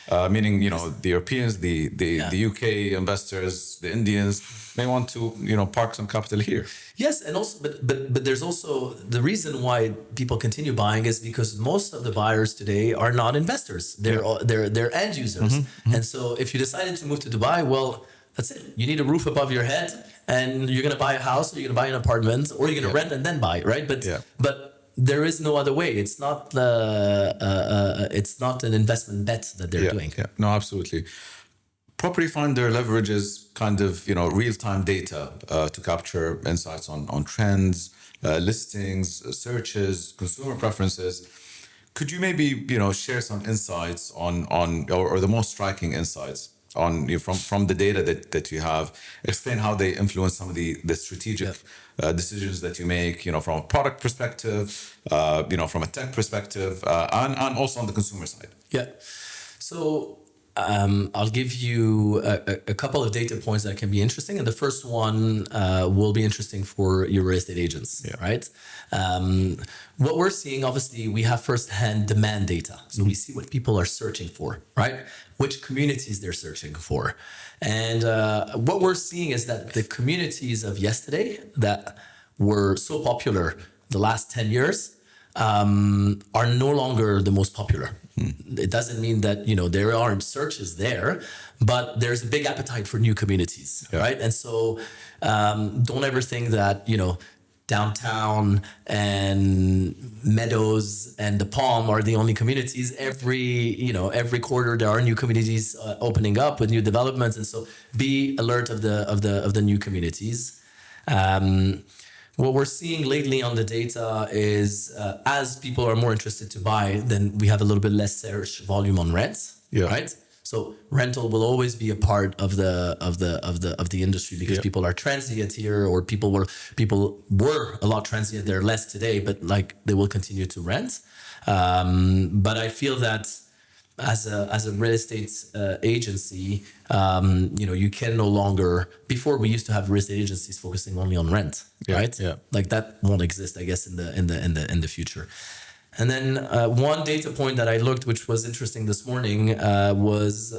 Meaning, the Europeans, the UK investors, the Indians may want to, park some capital here. Yes, and also, but there's also the reason why people continue buying is because most of the buyers today are not investors. They're end users, and so if you decided to move to Dubai, well, that's it. You need a roof above your head, and you're going to buy a house, or you're going to buy an apartment, or you're going to rent and then buy, right? But there is no other way. It's not an investment bet that they're doing. Yeah, no, absolutely. Property Finder leverages kind of, real-time data to capture insights on trends, listings, searches, consumer preferences. Could you maybe, share some insights or the most striking insights on from the data that you have? Explain how they influence some of the strategic decisions that you make, from a product perspective, from a tech perspective, and also on the consumer side. Yeah. So I'll give you a couple of data points that can be interesting. And the first one will be interesting for your real estate agents, right? What we're seeing, obviously, we have firsthand demand data. So we see what people are searching for, right? Which communities they're searching for. And what we're seeing is that the communities of yesterday that were so popular the last 10 years are no longer the most popular. It doesn't mean that, there aren't searches there, but there's a big appetite for new communities, right? And so don't ever think that, downtown and Meadows and the Palm are the only communities. Every quarter there are new communities opening up with new developments, and so be alert of the new communities. What we're seeing lately on the data is as people are more interested to buy, then we have a little bit less search volume on rents, right? So rental will always be a part of the industry because people are transient here, or people were a lot transient. They're less today, but they will continue to rent. But I feel that as a real estate agency, you can no longer. Before, we used to have real estate agencies focusing only on rent, right? Yeah, that won't exist, I guess, in the future. And then one data point that I looked, which was interesting this morning, was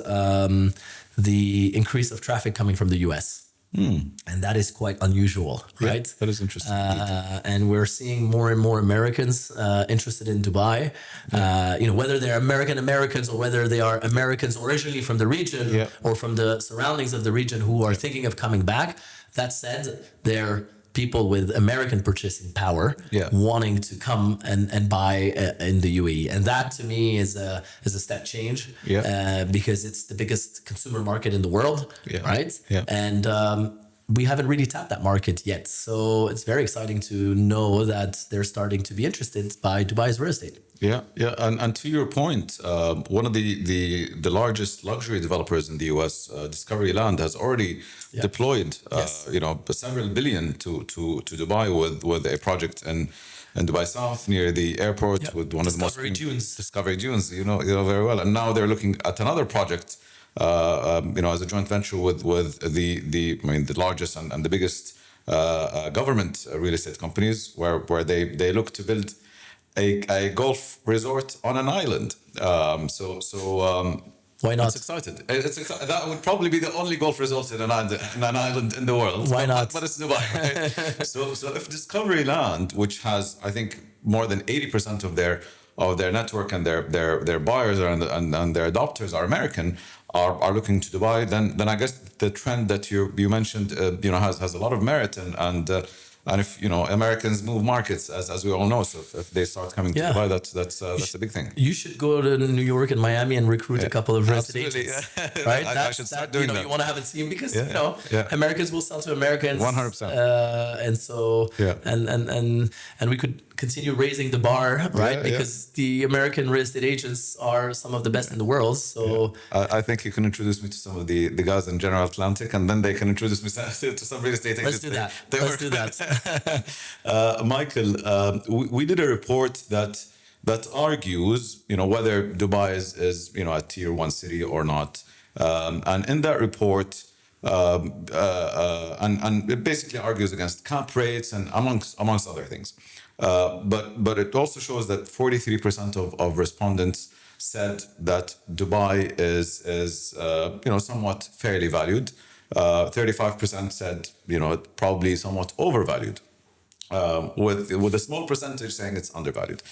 the increase of traffic coming from the US. And that is quite unusual, right? That is interesting. And we're seeing more and more Americans interested in Dubai. Whether they're Americans or whether they are Americans originally from the region or from the surroundings of the region who are thinking of coming back. That said, they're people with American purchasing power wanting to come and buy in the UAE. And that, to me, is a step change because it's the biggest consumer market in the world, right? And we haven't really tapped that market yet. So it's very exciting to know that they're starting to be interested by Dubai's real estate. And to your point, one of the largest luxury developers in the US, Discovery Land, has already deployed several billion to Dubai with a project in Dubai South near the airport with one of the most Discovery Dunes, very well. And now they're looking at another project, as a joint venture with the largest and the biggest government real estate companies, where they look to build a golf resort on an island. Why not? It's excited. That would probably be the only golf resort in an island in the world. Why not? But it's Dubai, right? So if Discovery Land, which has, I think, more than 80% of their network and their buyers and their adopters are American, are looking to Dubai, then I guess the trend that you mentioned, has a lot of merit and if Americans move markets, as we all know, so if they start coming to Dubai, that's a big thing. You should go to New York and Miami and recruit a couple of real estate agents, right? I should start doing that. You want to have a team because Americans will sell to Americans, 100%. And so and we could continue raising the bar, right? Because the American real estate agents are some of the best in the world. So I think you can introduce me to some of the guys in General Atlantic, and then they can introduce me to some real estate agents. Let's do that. Michael, we did a report that argues, whether Dubai is a tier 1 city or not. And in that report, and it basically argues against cap rates and amongst other things. But it also shows that 43% of respondents said that Dubai is somewhat fairly valued. 35% said probably somewhat overvalued. With a small percentage saying it's undervalued.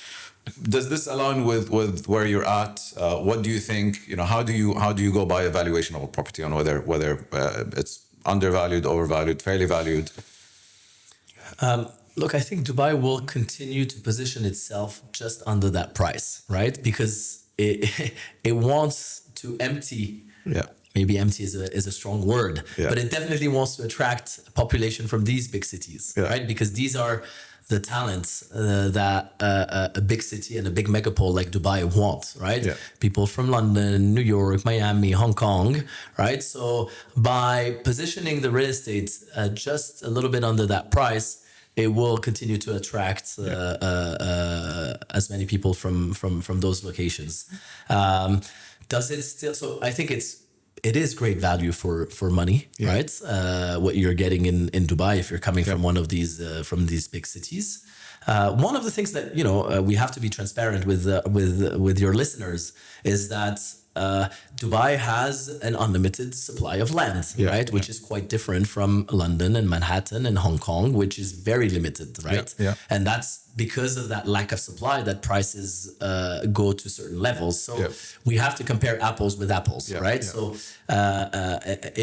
Does this align with where you're at? What do you think? How do you go by evaluation of a property on whether it's undervalued, overvalued, fairly valued? Look, I think Dubai will continue to position itself just under that price, right? Because it wants to empty. Yeah. Maybe empty is a strong word, but it definitely wants to attract population from these big cities, right? Because these are the talents that a big city and a big megapole like Dubai want, right? Yeah. People from London, New York, Miami, Hong Kong, right? So by positioning the real estate just a little bit under that price, it will continue to attract as many people from those locations. Does it still? So I think it is great value for money, right? What you're getting in Dubai if you're coming from one of these from these big cities. One of the things that we have to be transparent with your listeners is that Dubai has an unlimited supply of land, right? Which is quite different from London and Manhattan and Hong Kong, which is very limited, right? And that's because of that lack of supply that prices go to certain levels. So we have to compare apples with apples, right? So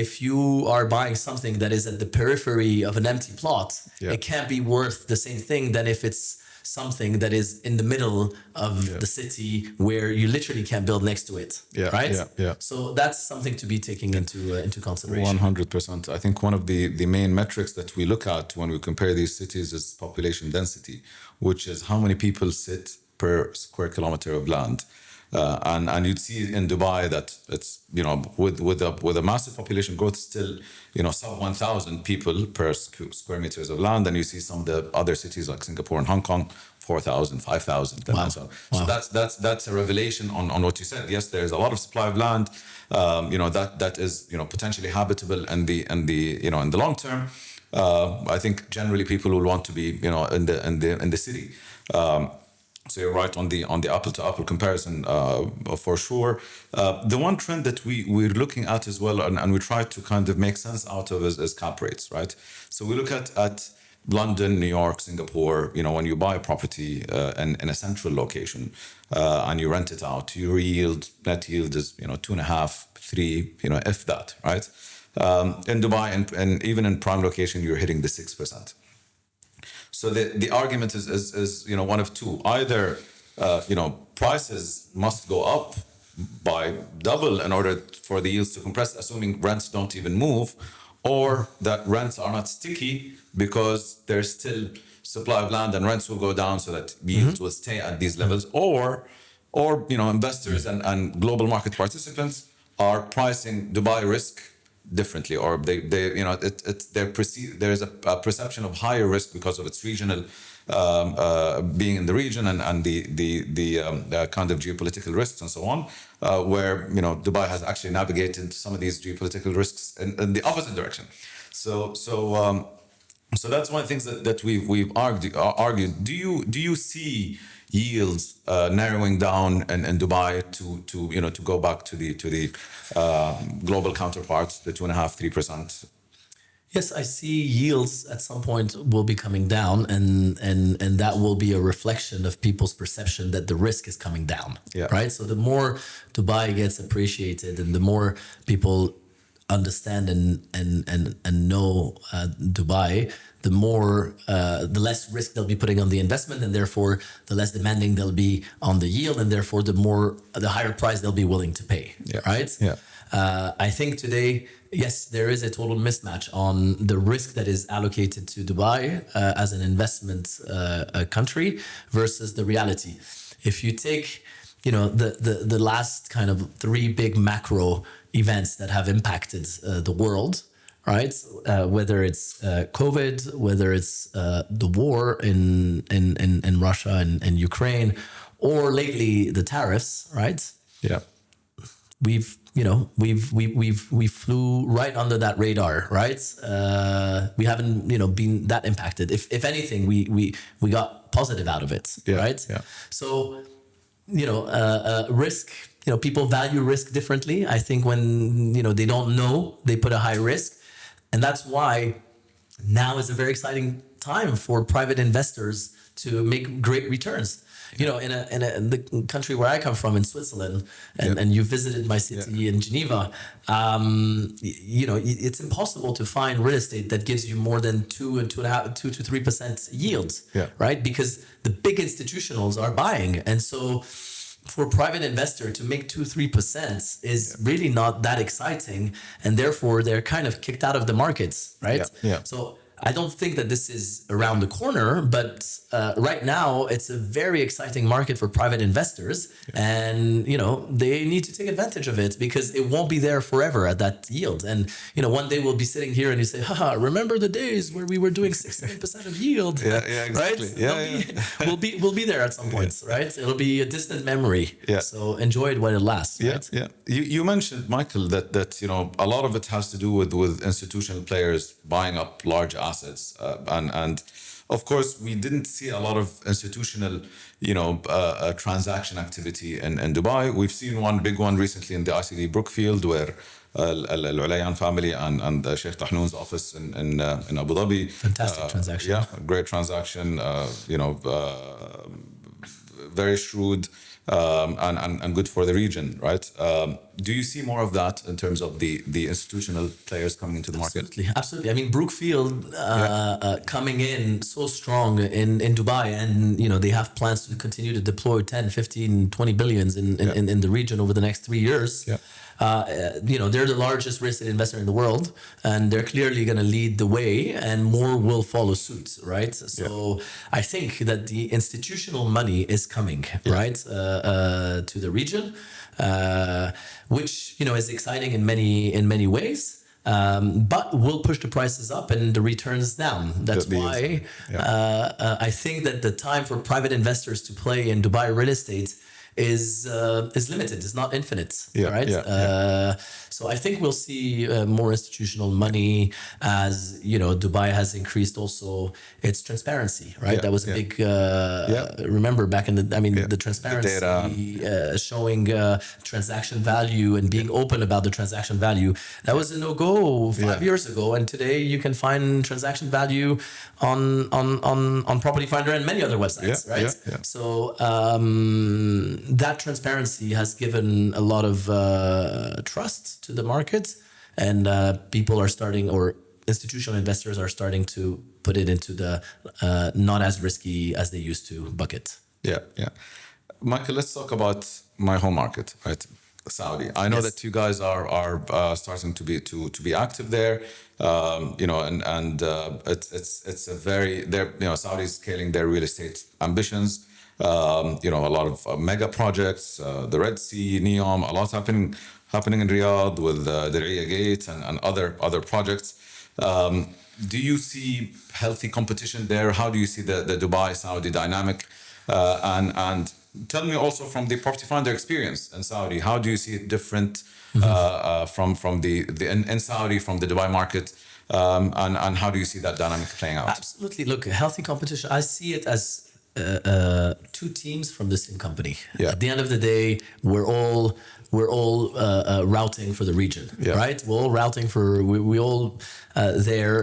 if you are buying something that is at the periphery of an empty plot, it can't be worth the same thing than if it's something that is in the middle of the city where you literally can't build next to it, right? So that's something to be taking into consideration. 100%. I think one of the main metrics that we look at when we compare these cities is population density, which is how many people sit per square kilometer of land. And you'd see in Dubai that it's with a massive population growth still sub 1,000 people per square meters of land, and you see some of the other cities like Singapore and Hong Kong 4,000, 5,000. Wow. So that's a revelation on what you said. Yes, there's a lot of supply of land, that is potentially habitable in the long term. I think generally people will want to be in the city. So you're right on the apple to apple comparison for sure. The one trend that we're looking at as well, and we try to kind of make sense out of is cap rates, right? So we look at London, New York, Singapore. When you buy a property in a central location and you rent it out, your net yield is 2.5, 3, if that, right? In Dubai and even in prime location, you're hitting the 6%. So the argument is one of two. Either prices must go up by double in order for the yields to compress, assuming rents don't even move, or that rents are not sticky because there's still supply of land and rents will go down so that yields will stay at these levels, or investors and global market participants are pricing Dubai risk differently, or there's a perception of higher risk because of its regional being in the region and the kind of geopolitical risks and so on, where Dubai has actually navigated some of these geopolitical risks in the opposite direction. So that's one of the things that we've argued. Do you see yields narrowing down in Dubai to go back to the global counterparts, the 2.5%, 3%? Yes, I see yields at some point will be coming down, and that will be a reflection of people's perception that the risk is coming down, right? So the more Dubai gets appreciated and the more people understand and know Dubai, the less risk they'll be putting on the investment, and therefore the less demanding they'll be on the yield, and therefore the higher price they'll be willing to pay, right? I think today, yes, there is a total mismatch on the risk that is allocated to Dubai as an investment country versus the reality. If you take the last kind of 3 big macro events that have impacted the world, right? Whether it's COVID, whether it's the war in Russia and Ukraine, or lately the tariffs, right? Yeah. We flew right under that radar, right? We haven't been that impacted. If anything, we got positive out of it, right? So risk. People value risk differently. I think when they don't know, they put a high risk, and that's why now is a very exciting time for private investors to make great returns. In the country where I come from, in Switzerland, and you visited my city in Geneva, it's impossible to find real estate that gives you more than 2 to 3% yields, right? Because the big institutionals are buying, and so for a private investor to make 2-3% is really not that exciting, and therefore they're kind of kicked out of the markets, right? So I don't think that this is around the corner, but right now it's a very exciting market for private investors, and they need to take advantage of it because it won't be there forever at that yield. And one day we'll be sitting here and you say, "Haha, remember the days where we were doing 6-7% of yield?" Exactly. Right? We'll be there at some points, right? It'll be a distant memory. So enjoy it while it lasts. Right? You mentioned, Michael, that a lot of it has to do with institutional players buying up large assets, and of course we didn't see a lot of institutional transaction activity in Dubai. We've seen one big one recently in the ICD Brookfield, where Al-Lahyani family and Sheikh Tahnoon's office in Abu Dhabi. Fantastic transaction. Great transaction. Very shrewd. And good for the region, right? Do you see more of that in terms of the institutional players coming into the market? Absolutely. I mean, Brookfield coming in so strong in Dubai, and they have plans to continue to deploy 10, 15, 20 billions in the region over the next 3 years. They're the largest real estate investor in the world, and they're clearly going to lead the way, and more will follow suit, right? So I think that the institutional money is coming, right, to the region, which is exciting in many ways. But will push the prices up and the returns down. That's why I think that the time for private investors to play in Dubai real estate is limited. It's not infinite, right? So I think we'll see more institutional money as Dubai has increased also its transparency, right? That was a big. Remember back in the transparency, showing transaction value and being open about the transaction value. That was a no-go 5 years ago, and today you can find transaction value on Property Finder and many other websites, right? So that transparency has given a lot of trust to the market, and people are starting, or institutional investors are starting to put it into the not as risky as they used to bucket. Michael, let's talk about my home market, right? Saudi. I know that you guys are starting to be active there, and it's a very Saudi is scaling their real estate ambitions. A lot of mega projects, the Red Sea, Neom, a lot happening in Riyadh with the Diriyah Gate and other projects. Do you see healthy competition there? How do you see the Dubai-Saudi dynamic? And tell me also from the Property Finder experience in Saudi, how do you see it different from the in Saudi, from the Dubai market? And how do you see that dynamic playing out? Absolutely. Look, healthy competition, I see it as two teams from the same company. At the end of the day, we're all routing for the region, right? We're all routing for we all there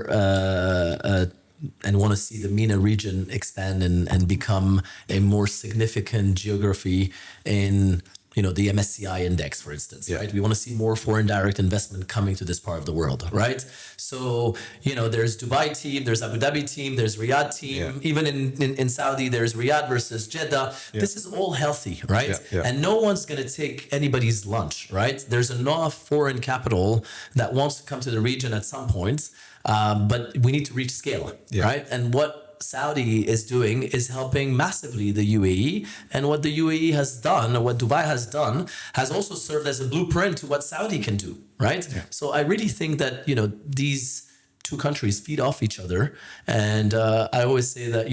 and want to see the MENA region expand and become a more significant geography in the MSCI index, for instance, right? We want to see more foreign direct investment coming to this part of the world, right? So, there's Dubai team, there's Abu Dhabi team, there's Riyadh team. Even in Saudi, there's Riyadh versus Jeddah. This is all healthy, right? And no one's going to take anybody's lunch, right? There's enough foreign capital that wants to come to the region at some point, but we need to reach scale, right? And what Saudi is doing is helping massively the UAE, and what the UAE has done, or what Dubai has done, has also served as a blueprint to what Saudi can do, right? So I really think that these two countries feed off each other. And I always say that,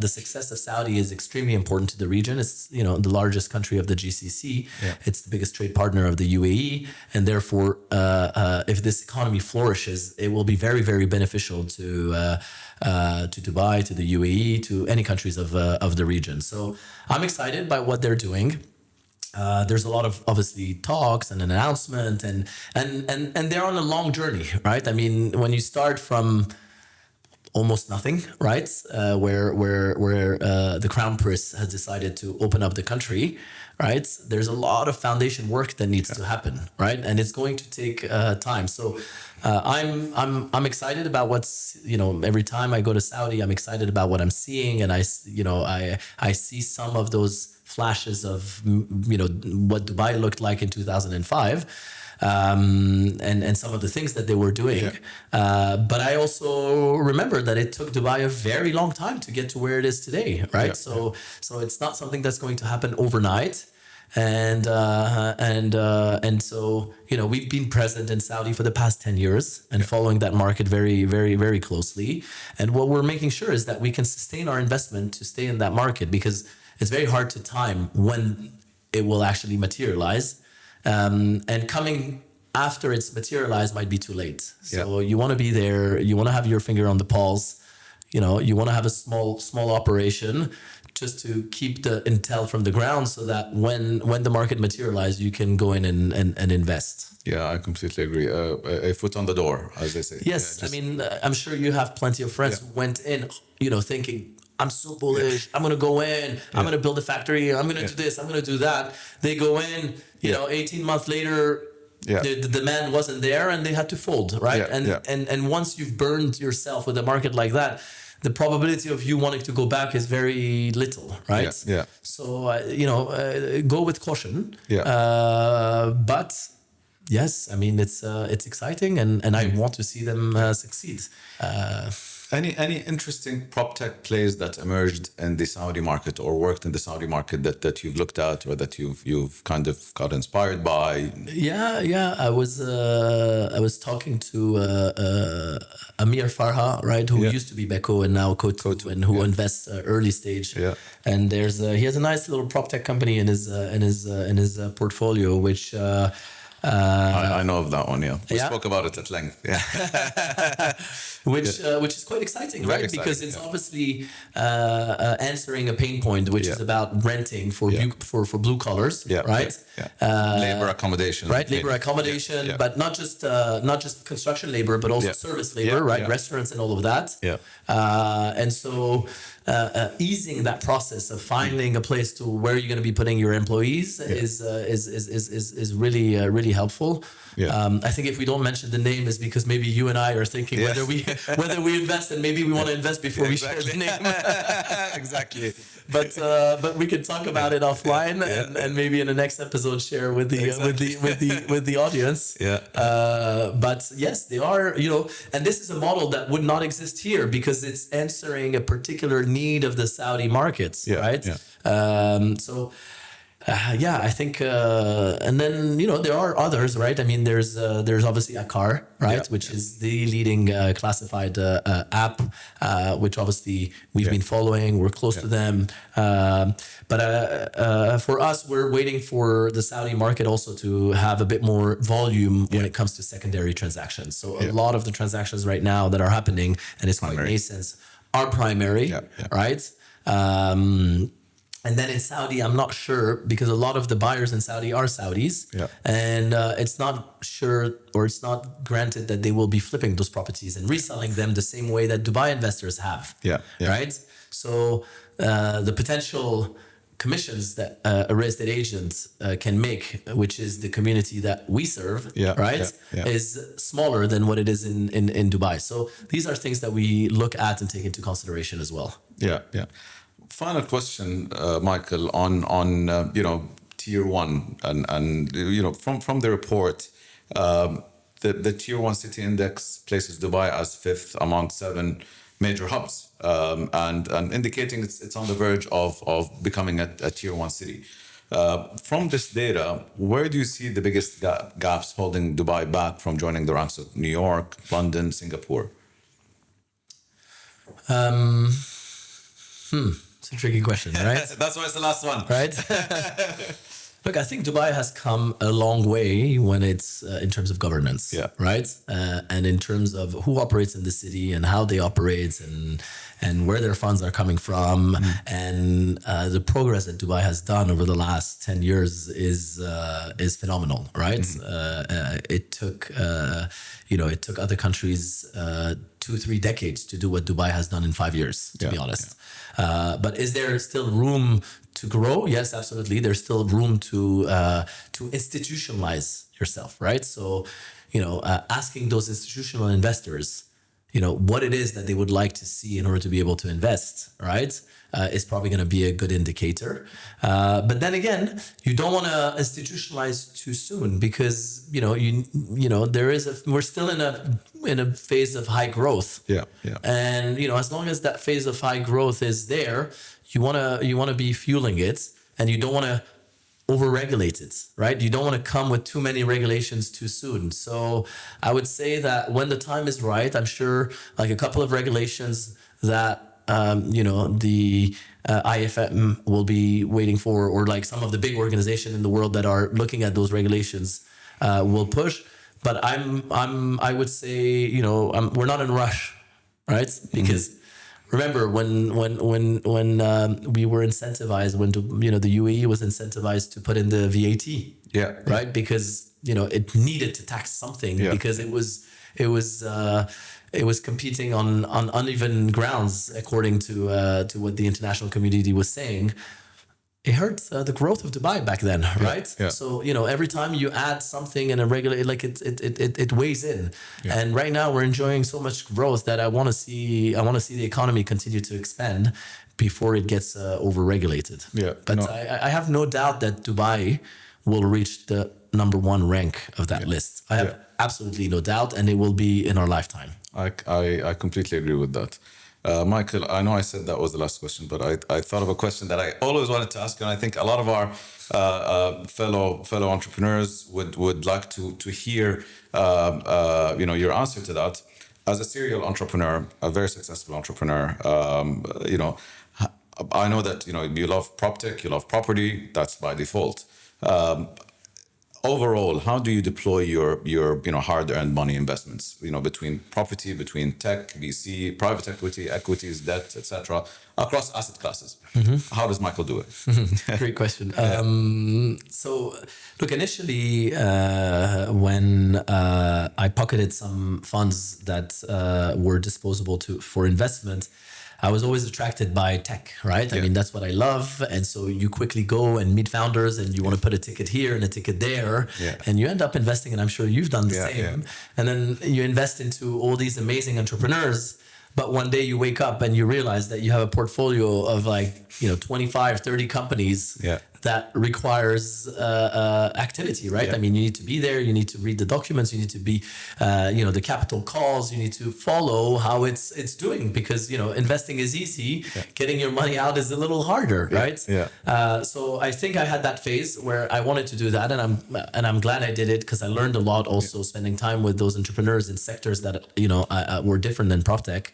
the success of Saudi is extremely important to the region. It's, the largest country of the GCC. Yeah. It's the biggest trade partner of the UAE. And therefore, if this economy flourishes, it will be very, very beneficial to Dubai, to the UAE, to any countries of the region. So I'm excited by what they're doing. There's a lot of obviously talks and an announcement and they're on a long journey, right? I mean, when you start from almost nothing, right? Where the Crown Prince has decided to open up the country, right? There's a lot of foundation work that needs to happen, right? And it's going to take time. So I'm excited about what's, every time I go to Saudi, I'm excited about what I'm seeing, and I see some of those flashes of what Dubai looked like in 2005, and some of the things that they were doing. But I also remember that it took Dubai a very long time to get to where it is today, right? So it's not something that's going to happen overnight. And so we've been present in Saudi for the past 10 years and following that market very, very, very closely. And what we're making sure is that we can sustain our investment to stay in that market, because it's very hard to time when it will actually materialize. And coming after it's materialized might be too late. So you want to be there. You want to have your finger on the pulse. You want to have a small operation just to keep the intel from the ground, so that when the market materializes, you can go in and invest. Yeah, I completely agree. A foot on the door, as they say. Yes, I mean, I'm sure you have plenty of friends who went in, thinking, I'm so bullish. I'm going to go in. I'm going to build a factory. I'm going to do this. I'm going to do that. They go in, 18 months later, the demand wasn't there and they had to fold, right? And once you've burned yourself with a market like that, the probability of you wanting to go back is very little, right? So, go with caution. But yes, I mean, it's exciting, and I want to see them succeed. Any interesting prop tech plays that emerged in the Saudi market or worked in the Saudi market that you've looked at, or that you've kind of got inspired by? Yeah. I was talking to Amir Farha, right, who used to be Beko and now Kotu, and who invests early stage. And he has a nice little prop tech company in his portfolio, which. I know of that one. We spoke about it at length. Which is quite exciting, right? Because it's obviously answering a pain point, which is about renting for blue collars, right? Labor accommodation, right? Labor accommodation, but not just construction labor, but also service labor, right? Restaurants and all of that. And so easing that process of finding a place to where you're going to be putting your employees is really helpful. I think if we don't mention the name is because maybe you and I are thinking whether we invest, and maybe we want to invest before we share the name. Exactly. But we can talk about it offline and maybe in the next episode share with the audience. But yes, they are, and this is a model that would not exist here because it's answering a particular need of the Saudi markets, right? I think, and then there are others, right? I mean, there's obviously Akar, right, which is the leading classified app, which obviously we've been following. We're close to them, but for us, we're waiting for the Saudi market also to have a bit more volume when it comes to secondary transactions. So a lot of the transactions right now that are happening, and it's quite nascent, are primary, right? And then in Saudi, I'm not sure, because a lot of the buyers in Saudi are Saudis, and it's not sure, or it's not granted that they will be flipping those properties and reselling them the same way that Dubai investors have, right? So the potential commissions that a real estate agent can make, which is the community that we serve, is smaller than what it is in Dubai. So these are things that we look at and take into consideration as well. Final question, Michael, on tier one, and from the report, the tier one city index places Dubai as 5th among 7 major hubs, and indicating it's on the verge of becoming a tier one city. From this data, where do you see the biggest gaps holding Dubai back from joining the ranks of New York, London, Singapore? It's a tricky question, right? That's why it's the last one. Right? Look, I think Dubai has come a long way when it's in terms of governance, right? And in terms of who operates in the city and how they operate and where their funds are coming from. And the progress that Dubai has done over the last 10 years is phenomenal, right? It took other countries 2-3 decades to do what Dubai has done in 5 years, to be honest. But is there still room to grow? Yes, absolutely. There's still room to institutionalize yourself, right? So, asking those institutional investors, what it is that they would like to see in order to be able to invest, right? Is probably going to be a good indicator. But then again, you don't want to institutionalize too soon because, we're still in a phase of high growth. And, as long as that phase of high growth is there, you want to be fueling it, and you don't want to over-regulate it, right? You don't want to come with too many regulations too soon. So I would say that when the time is right, I'm sure like a couple of regulations that the IFM will be waiting for, or like some of the big organizations in the world that are looking at those regulations will push. But I would say we're not in a rush, right? Because remember when we were incentivized, when the UAE was incentivized to put in the VAT, right? Because it needed to tax something because it was competing on uneven grounds according to what the international community was saying. It hurt the growth of Dubai back then, right? So every time you add something and a regulate, like it weighs in. And right now we're enjoying so much growth that I want to see the economy continue to expand before it gets over-regulated. But I have no doubt that Dubai will reach the number 1 rank of that list. I have absolutely no doubt, and it will be in our lifetime. I completely agree with that. Michael, I know I said that was the last question, but I thought of a question that I always wanted to ask, and I think a lot of our fellow entrepreneurs would like to hear your answer to that. As a serial entrepreneur, a very successful entrepreneur, I know that you love PropTech, you love property. That's by default. Overall, how do you deploy your hard-earned money investments? Between property, between tech, VC, private equity, equities, debt, etc., across asset classes. How does Michael do it? Great question. So, look, initially, when I pocketed some funds that were disposable for investment, I was always attracted by tech, right? I mean, that's what I love. And so you quickly go and meet founders and you want to put a ticket here and a ticket there. And you end up investing, and I'm sure you've done the same. And then you invest into all these amazing entrepreneurs. But one day you wake up and you realize that you have a portfolio of 25, 30 companies that requires activity, right? I mean, you need to be there, you need to read the documents, you need to be, the capital calls, you need to follow how it's doing, because, investing is easy, getting your money out is a little harder, right? So I think I had that phase where I wanted to do that, and I'm glad I did it, because I learned a lot also spending time with those entrepreneurs in sectors that, were different than PropTech.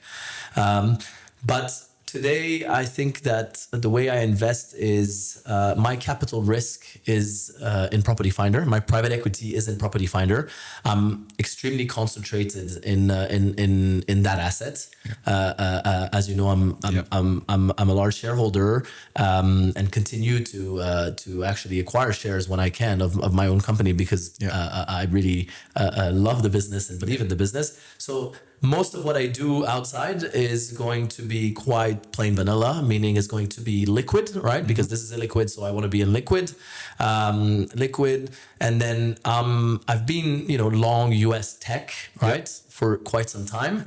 But today, I think that the way I invest is my capital risk is in Property Finder. My private equity is in Property Finder. I'm extremely concentrated in that asset. As you know, I'm a large shareholder and continue to actually acquire shares when I can of my own company, because I really love the business and believe in the business. So most of what I do outside is going to be quite plain vanilla, meaning it's going to be liquid, right? Because this is illiquid, so I want to be in liquid. And then I've been, long US tech, right, for quite some time,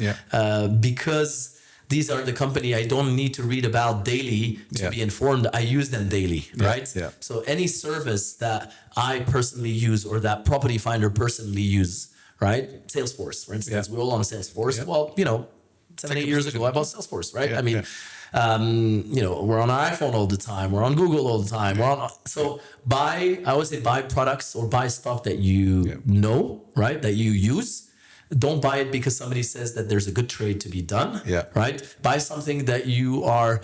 because these are the company I don't need to read about daily to be informed. I use them daily, right? So any service that I personally use or that Property Finder personally use, right? Salesforce, for instance, we're all on Salesforce. Well, 7-8 years ago, I bought Salesforce, right? Yeah, I mean, we're on iPhone all the time. We're on Google all the time. So I always say buy products or buy stock that you know, right? That you use. Don't buy it because somebody says that there's a good trade to be done, right? Buy something that you are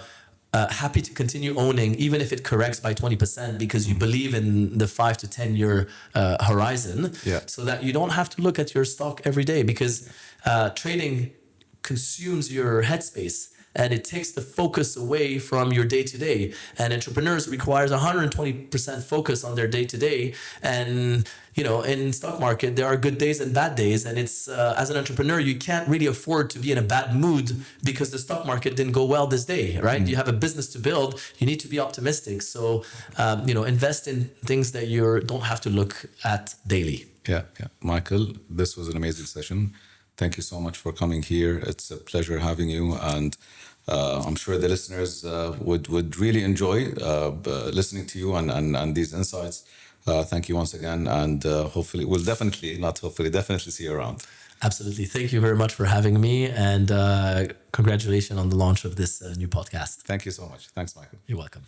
happy to continue owning, even if it corrects by 20%, because you believe in the 5 to 10 year horizon, so that you don't have to look at your stock every day, because trading consumes your headspace and it takes the focus away from your day-to-day. And entrepreneurs requires 120% focus on their day-to-day. And in stock market, there are good days and bad days. And it's as an entrepreneur, you can't really afford to be in a bad mood because the stock market didn't go well this day, right? You have a business to build. You need to be optimistic. So, invest in things that you don't have to look at daily. Yeah. Michael, this was an amazing session. Thank you so much for coming here. It's a pleasure having you, and I'm sure the listeners would really enjoy listening to you and these insights. Thank you once again, and hopefully we'll definitely see you around. Absolutely. Thank you very much for having me, and congratulations on the launch of this new podcast. Thank you so much. Thanks, Michael. You're welcome.